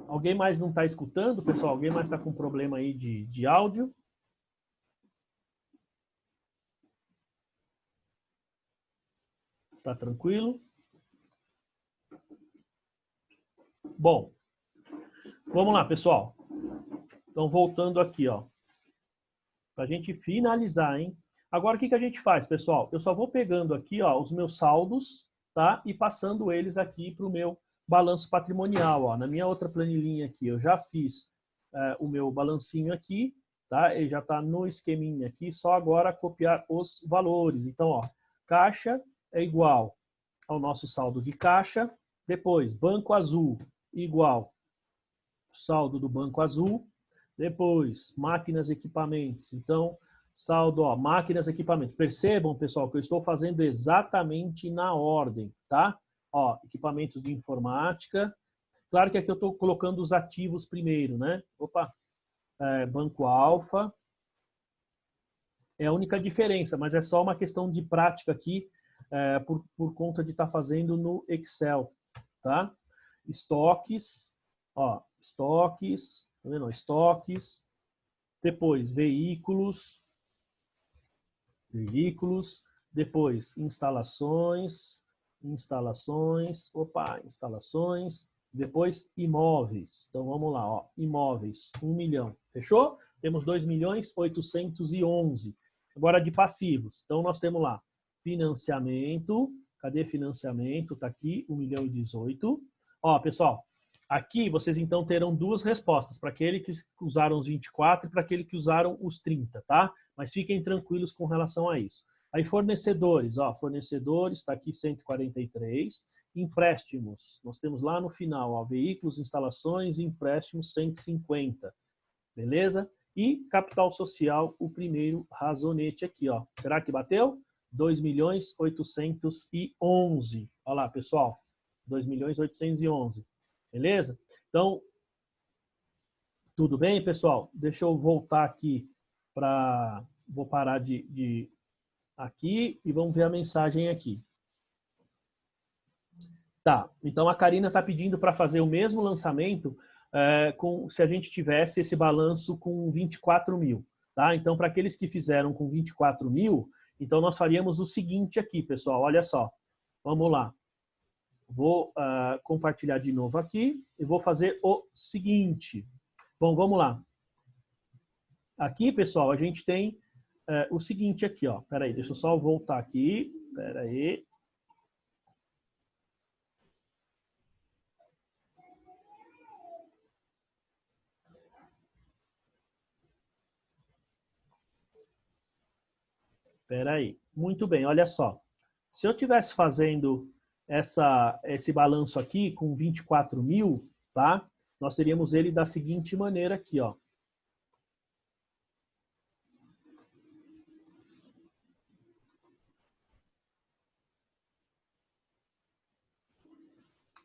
Alguém mais não está escutando, pessoal? Alguém mais está com problema aí de áudio? Tá tranquilo? Bom, vamos lá, pessoal. Então, voltando aqui, ó. Para a gente finalizar, hein? Agora, o que a gente faz, pessoal? Eu só vou pegando aqui, ó, os meus saldos, tá? E passando eles aqui para o meu balanço patrimonial, ó. Na minha outra planilhinha aqui, eu já fiz o meu balancinho aqui, tá? Ele já está no esqueminha aqui, só agora copiar os valores. Então, ó, caixa é igual ao nosso saldo de caixa. Depois, Banco Azul igual saldo do Banco Azul. Depois, máquinas e equipamentos. Então, Saldo, ó, máquinas, equipamentos. Percebam, pessoal, que eu estou fazendo exatamente na ordem, tá? Ó, equipamentos de informática. Claro que aqui eu estou colocando os ativos primeiro, né? Opa, Banco Alfa. É a única diferença, mas é só uma questão de prática aqui, por conta de estar fazendo no Excel, tá? Estoques, ó, estoques, tá vendo? Estoques. Depois, veículos, depois instalações, depois imóveis. Então vamos lá, ó, imóveis, 1 milhão, fechou? Temos 2.811.000. Agora de passivos. Então nós temos lá financiamento, cadê financiamento? Tá aqui, 1.018.000. Ó, pessoal, aqui vocês então terão duas respostas, para aquele que usaram os 24 e para aquele que usaram os 30, tá? Mas fiquem tranquilos com relação a isso. Aí fornecedores, ó, fornecedores, está aqui 143. Empréstimos, nós temos lá no final, ó, veículos, instalações, empréstimos 150. Beleza? E capital social, o primeiro razonete aqui, ó. Será que bateu? 2.811.000. Olha lá, pessoal. 2.811.000. Beleza? Então, tudo bem, pessoal? Deixa eu voltar aqui para... Vou parar de aqui e vamos ver a mensagem aqui. Tá, então a Karina está pedindo para fazer o mesmo lançamento se a gente tivesse esse balanço com 24.000. Tá? Então, para aqueles que fizeram com 24.000, então nós faríamos o seguinte aqui, pessoal. Olha só. Vamos lá. Vou compartilhar de novo aqui e vou fazer o seguinte. Bom, vamos lá. Aqui, pessoal, a gente tem o seguinte aqui, ó. Pera aí, deixa eu só voltar aqui. Pera aí. Espera aí. Muito bem, olha só. Se eu estivesse fazendo esse balanço aqui com 24.000, tá? Nós teríamos ele da seguinte maneira aqui, ó.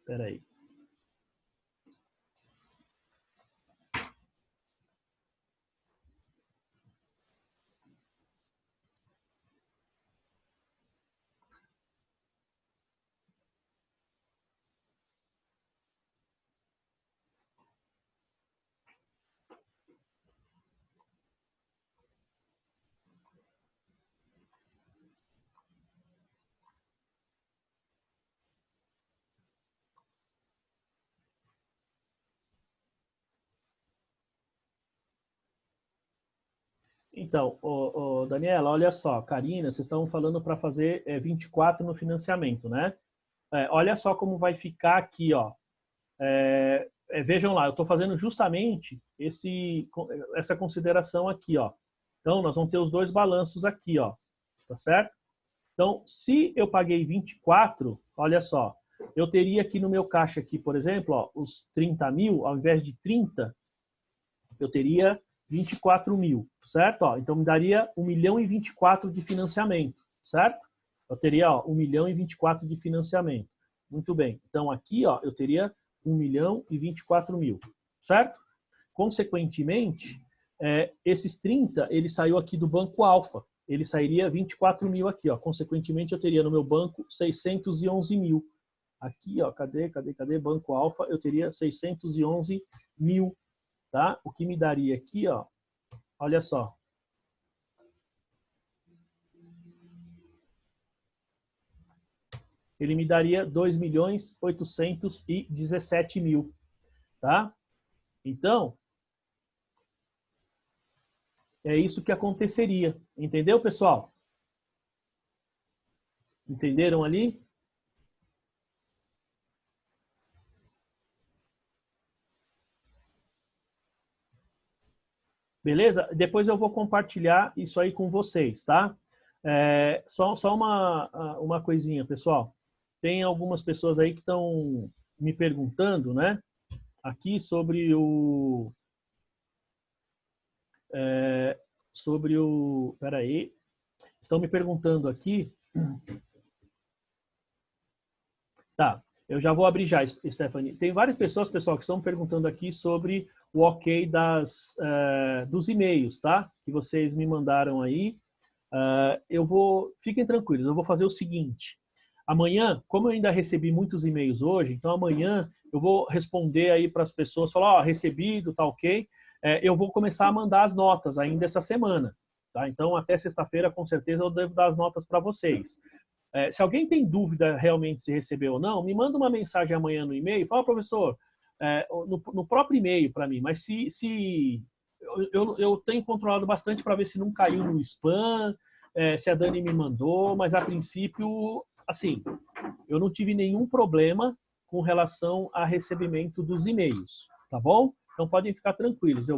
Espera aí. Então, Daniela, olha só, Karina, vocês estão falando para fazer 24 no financiamento, né? Olha só como vai ficar aqui, ó. Vejam lá, eu estou fazendo justamente essa consideração aqui, ó. Então, nós vamos ter os dois balanços aqui, ó. Tá certo? Então, se eu paguei 24, olha só, eu teria aqui no meu caixa aqui, por exemplo, ó, os 30.000, ao invés de 30, eu teria 24.000, certo? Ó, então me daria 1.024.000 de financiamento, certo? Eu teria, ó, 1.024.000 de financiamento. Muito bem. Então aqui, ó, eu teria 1.024.000, certo? Consequentemente, esses 30, ele saiu aqui do Banco Alfa. Ele sairia 24.000 aqui, ó. Consequentemente, eu teria no meu banco 611.000. Aqui, ó, cadê Banco Alfa? Eu teria 611.000. Tá? O que me daria aqui, ó, olha só. Ele me daria 2.817.000, tá? Então, é isso que aconteceria. Entendeu, pessoal? Entenderam ali? Beleza? Depois eu vou compartilhar isso aí com vocês, tá? Só uma coisinha, pessoal. Tem algumas pessoas aí que estão me perguntando, né? Aqui sobre sobre o... Peraí. Estão me perguntando aqui. Tá, eu já vou abrir já, Stephanie. Tem várias pessoas, pessoal, que estão perguntando aqui sobre o ok dos e-mails, tá? Que vocês me mandaram aí. Fiquem tranquilos, eu vou fazer o seguinte. Amanhã, como eu ainda recebi muitos e-mails hoje, então amanhã eu vou responder aí para as pessoas, falar, ó, recebido, tá ok. Eu vou começar a mandar as notas ainda essa semana, tá? Então até sexta-feira, com certeza, eu devo dar as notas para vocês. Se alguém tem dúvida realmente se recebeu ou não, me manda uma mensagem amanhã no e-mail, fala, professor, no próprio e-mail para mim, mas se eu tenho controlado bastante para ver se não caiu no spam, se a Dani me mandou, mas a princípio, assim, eu não tive nenhum problema com relação a recebimento dos e-mails, tá bom? Então podem ficar tranquilos.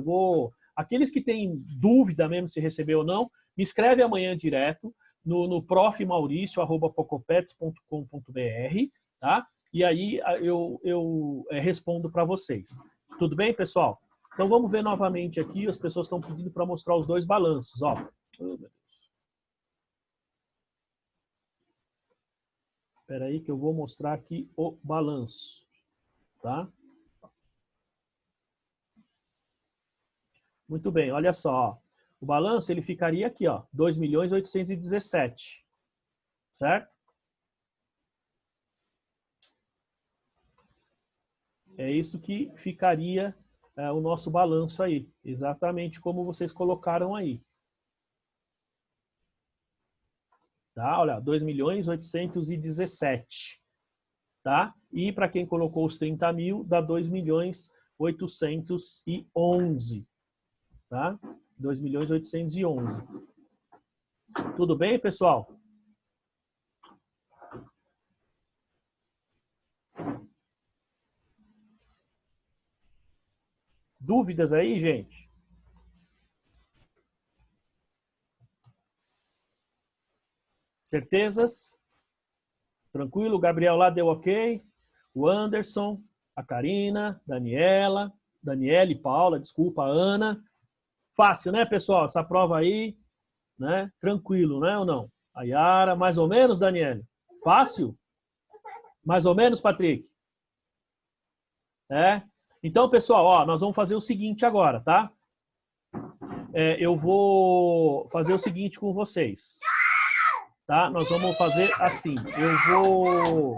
Aqueles que têm dúvida mesmo se recebeu ou não, me escreve amanhã direto no profmaurício@pocopets.com.br, tá? E aí eu respondo para vocês. Tudo bem, pessoal? Então vamos ver novamente aqui, as pessoas estão pedindo para mostrar os dois balanços, ó. Oh, meu Deus. Espera aí que eu vou mostrar aqui o balanço, tá? Muito bem, olha só, ó. O balanço ele ficaria aqui, ó, 2.817, certo? É isso que ficaria o nosso balanço aí, exatamente como vocês colocaram aí. Tá? Olha, 2.817, tá? E para quem colocou os 30 mil, dá 2.811, tá? 2.811. Tudo bem, pessoal? Dúvidas aí, gente? Certezas? Tranquilo? O Gabriel lá deu ok. O Anderson, a Karina, Daniele, Paula, desculpa, a Ana. Fácil, né, pessoal? Essa prova aí, né? Tranquilo, né ou não? A Yara, mais ou menos, Daniele? Fácil? Mais ou menos, Patrick? Então, pessoal, ó, nós vamos fazer o seguinte agora, tá? Eu vou fazer o seguinte com vocês. Tá? Nós vamos fazer assim. Eu vou...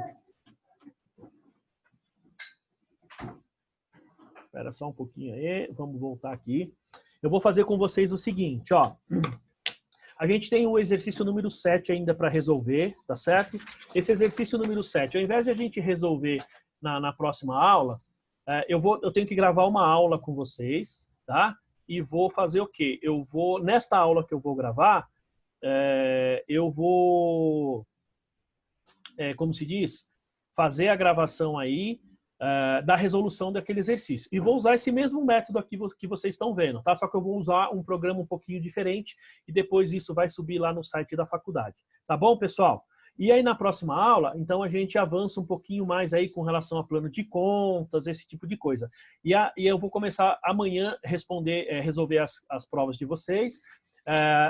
Espera só um pouquinho aí. Vamos voltar aqui. Eu vou fazer com vocês o seguinte, ó. A gente tem o exercício número 7 ainda para resolver, tá certo? Esse exercício número 7, ao invés de a gente resolver na próxima aula, eu tenho que gravar uma aula com vocês, tá? E vou fazer o quê? Nesta aula que eu vou gravar, eu vou, como se diz, fazer a gravação aí da resolução daquele exercício. E vou usar esse mesmo método aqui que vocês estão vendo, tá? Só que eu vou usar um programa um pouquinho diferente e depois isso vai subir lá no site da faculdade. Tá bom, pessoal? E aí na próxima aula, então a gente avança um pouquinho mais aí com relação a plano de contas, esse tipo de coisa. E eu vou começar amanhã resolver as provas de vocês.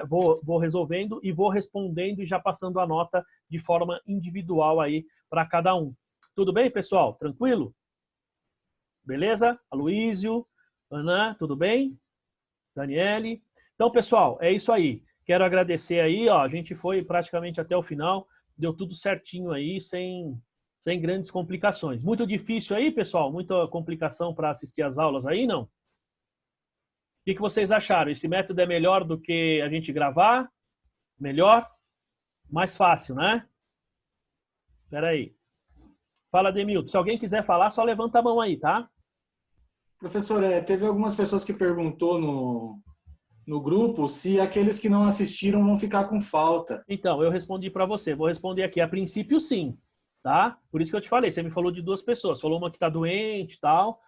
Vou resolvendo e vou respondendo e já passando a nota de forma individual aí para cada um. Tudo bem, pessoal? Tranquilo? Beleza? Aloísio, Ana, tudo bem? Daniele. Então, pessoal, é isso aí. Quero agradecer aí, ó, a gente foi praticamente até o final, deu tudo certinho aí, sem grandes complicações. Muito difícil aí, pessoal? Muita complicação para assistir as aulas aí, não? O que vocês acharam? Esse método é melhor do que a gente gravar? Melhor? Mais fácil, né? Espera aí. Fala, Demilton. Se alguém quiser falar, só levanta a mão aí, tá? Professor, teve algumas pessoas que perguntou no grupo se aqueles que não assistiram vão ficar com falta. Então, eu respondi para você. Vou responder aqui. A princípio, sim. Tá? Por isso que eu te falei. Você me falou de duas pessoas. Falou uma que está doente e tal.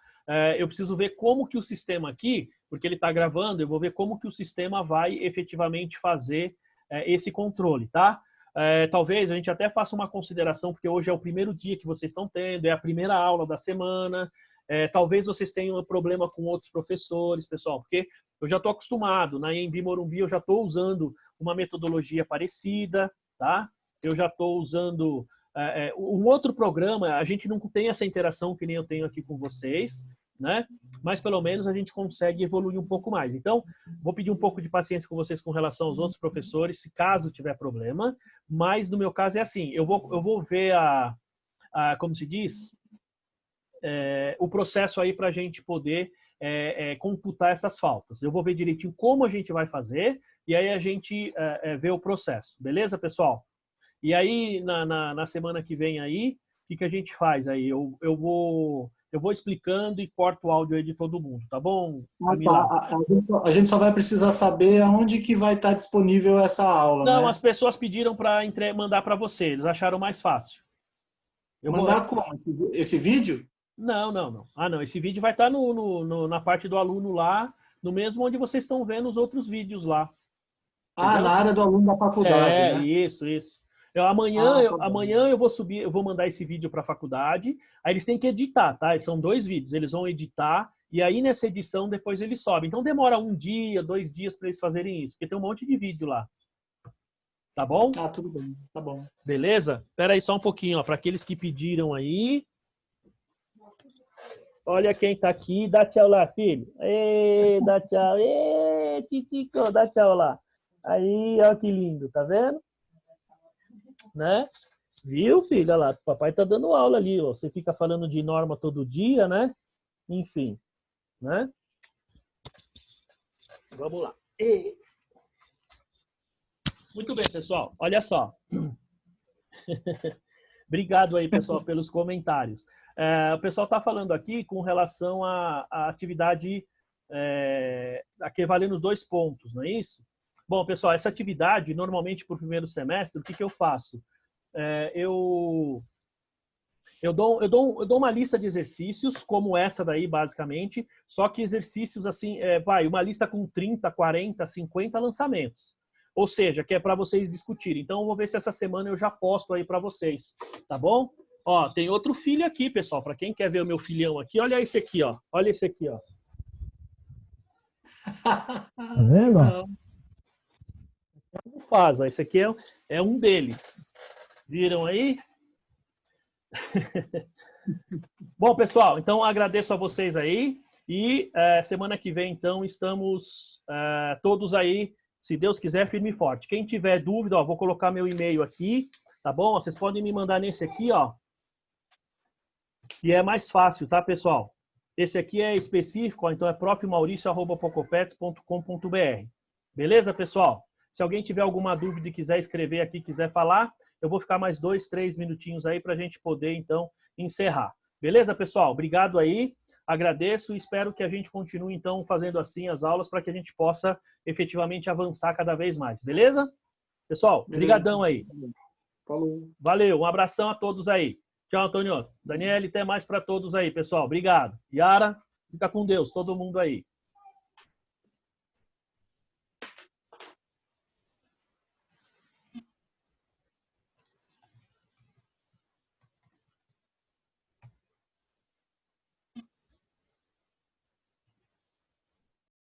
Eu preciso ver como que o sistema aqui, porque ele está gravando, eu vou ver como que o sistema vai efetivamente fazer esse controle, tá? Talvez a gente até faça uma consideração, porque hoje é o primeiro dia que vocês estão tendo, é a primeira aula da semana. Talvez vocês tenham um problema com outros professores, pessoal, porque eu já estou acostumado. Na EMB Morumbi eu já estou usando uma metodologia parecida, tá? Eu já estou usando um outro programa, a gente não tem essa interação que nem eu tenho aqui com vocês, né? Mas pelo menos a gente consegue evoluir um pouco mais. Então, vou pedir um pouco de paciência com vocês com relação aos outros professores, se caso tiver problema, mas no meu caso é assim, eu vou ver como se diz, o processo aí para a gente poder computar essas faltas. Eu vou ver direitinho como a gente vai fazer e aí a gente vê o processo. Beleza, pessoal? E aí, na semana que vem aí, o que a gente faz aí? Eu vou explicando e corto o áudio aí de todo mundo, tá bom, Camila? A gente só vai precisar saber aonde que vai estar disponível essa aula, Não, né? as pessoas pediram para mandar para você, eles acharam mais fácil. Mandar como? Esse vídeo? Não. Ah, não, esse vídeo vai estar na parte do aluno lá, no mesmo onde vocês estão vendo os outros vídeos lá. Ah, na área do aluno da faculdade, né? Isso. Amanhã eu vou subir, eu vou mandar esse vídeo para a faculdade, aí eles têm que editar, tá? São 2 vídeos, eles vão editar, e aí nessa edição depois eles sobem. Então demora 1 dia, 2 dias para eles fazerem isso, porque tem um monte de vídeo lá. Tá bom? Ah, tudo bem, tá bom. Beleza? Espera aí só um pouquinho, ó, para aqueles que pediram aí. Olha quem tá aqui, dá tchau lá, filho. Ê, dá tchau. Ê, Titico, dá tchau lá. Aí, ó que lindo, tá vendo? Né? Viu, filho? Olha lá, papai tá dando aula ali, ó. Você fica falando de norma todo dia, né? Enfim, né? Vamos lá. E... Muito bem, pessoal. Olha só. Obrigado aí, pessoal, pelos comentários. O pessoal está falando aqui com relação à atividade aqui valendo 2 pontos, não é isso? Bom, pessoal, essa atividade, normalmente para o primeiro semestre, o que eu faço? Eu dou uma lista de exercícios, como essa daí, basicamente, só que exercícios assim, uma lista com 30, 40, 50 lançamentos. Ou seja, que é para vocês discutirem. Então, eu vou ver se essa semana eu já posto aí para vocês, tá bom? Ó, tem outro filho aqui, pessoal. Para quem quer ver o meu filhão aqui, olha esse aqui, ó. Olha esse aqui, ó. Tá vendo? Não faz, ó. Esse aqui é um deles. Viram aí? Bom, pessoal, então agradeço a vocês aí. E semana que vem, então, estamos todos aí, se Deus quiser, firme e forte. Quem tiver dúvida, ó, vou colocar meu e-mail aqui, tá bom? Vocês podem me mandar nesse aqui, ó, que é mais fácil, tá, pessoal? Esse aqui é específico, ó, então é profmauricio@pocopets.com.br. Beleza, pessoal? Se alguém tiver alguma dúvida e quiser escrever aqui, quiser falar, eu vou ficar mais 2, 3 minutinhos aí para a gente poder, então, encerrar. Beleza, pessoal? Obrigado aí. Agradeço e espero que a gente continue, então, fazendo assim as aulas para que a gente possa efetivamente avançar cada vez mais. Beleza? Pessoal, brigadão aí. Falou. Valeu, um abração a todos aí. Tchau, Antônio. Daniele, até mais para todos aí, pessoal. Obrigado. Yara, fica com Deus, todo mundo aí.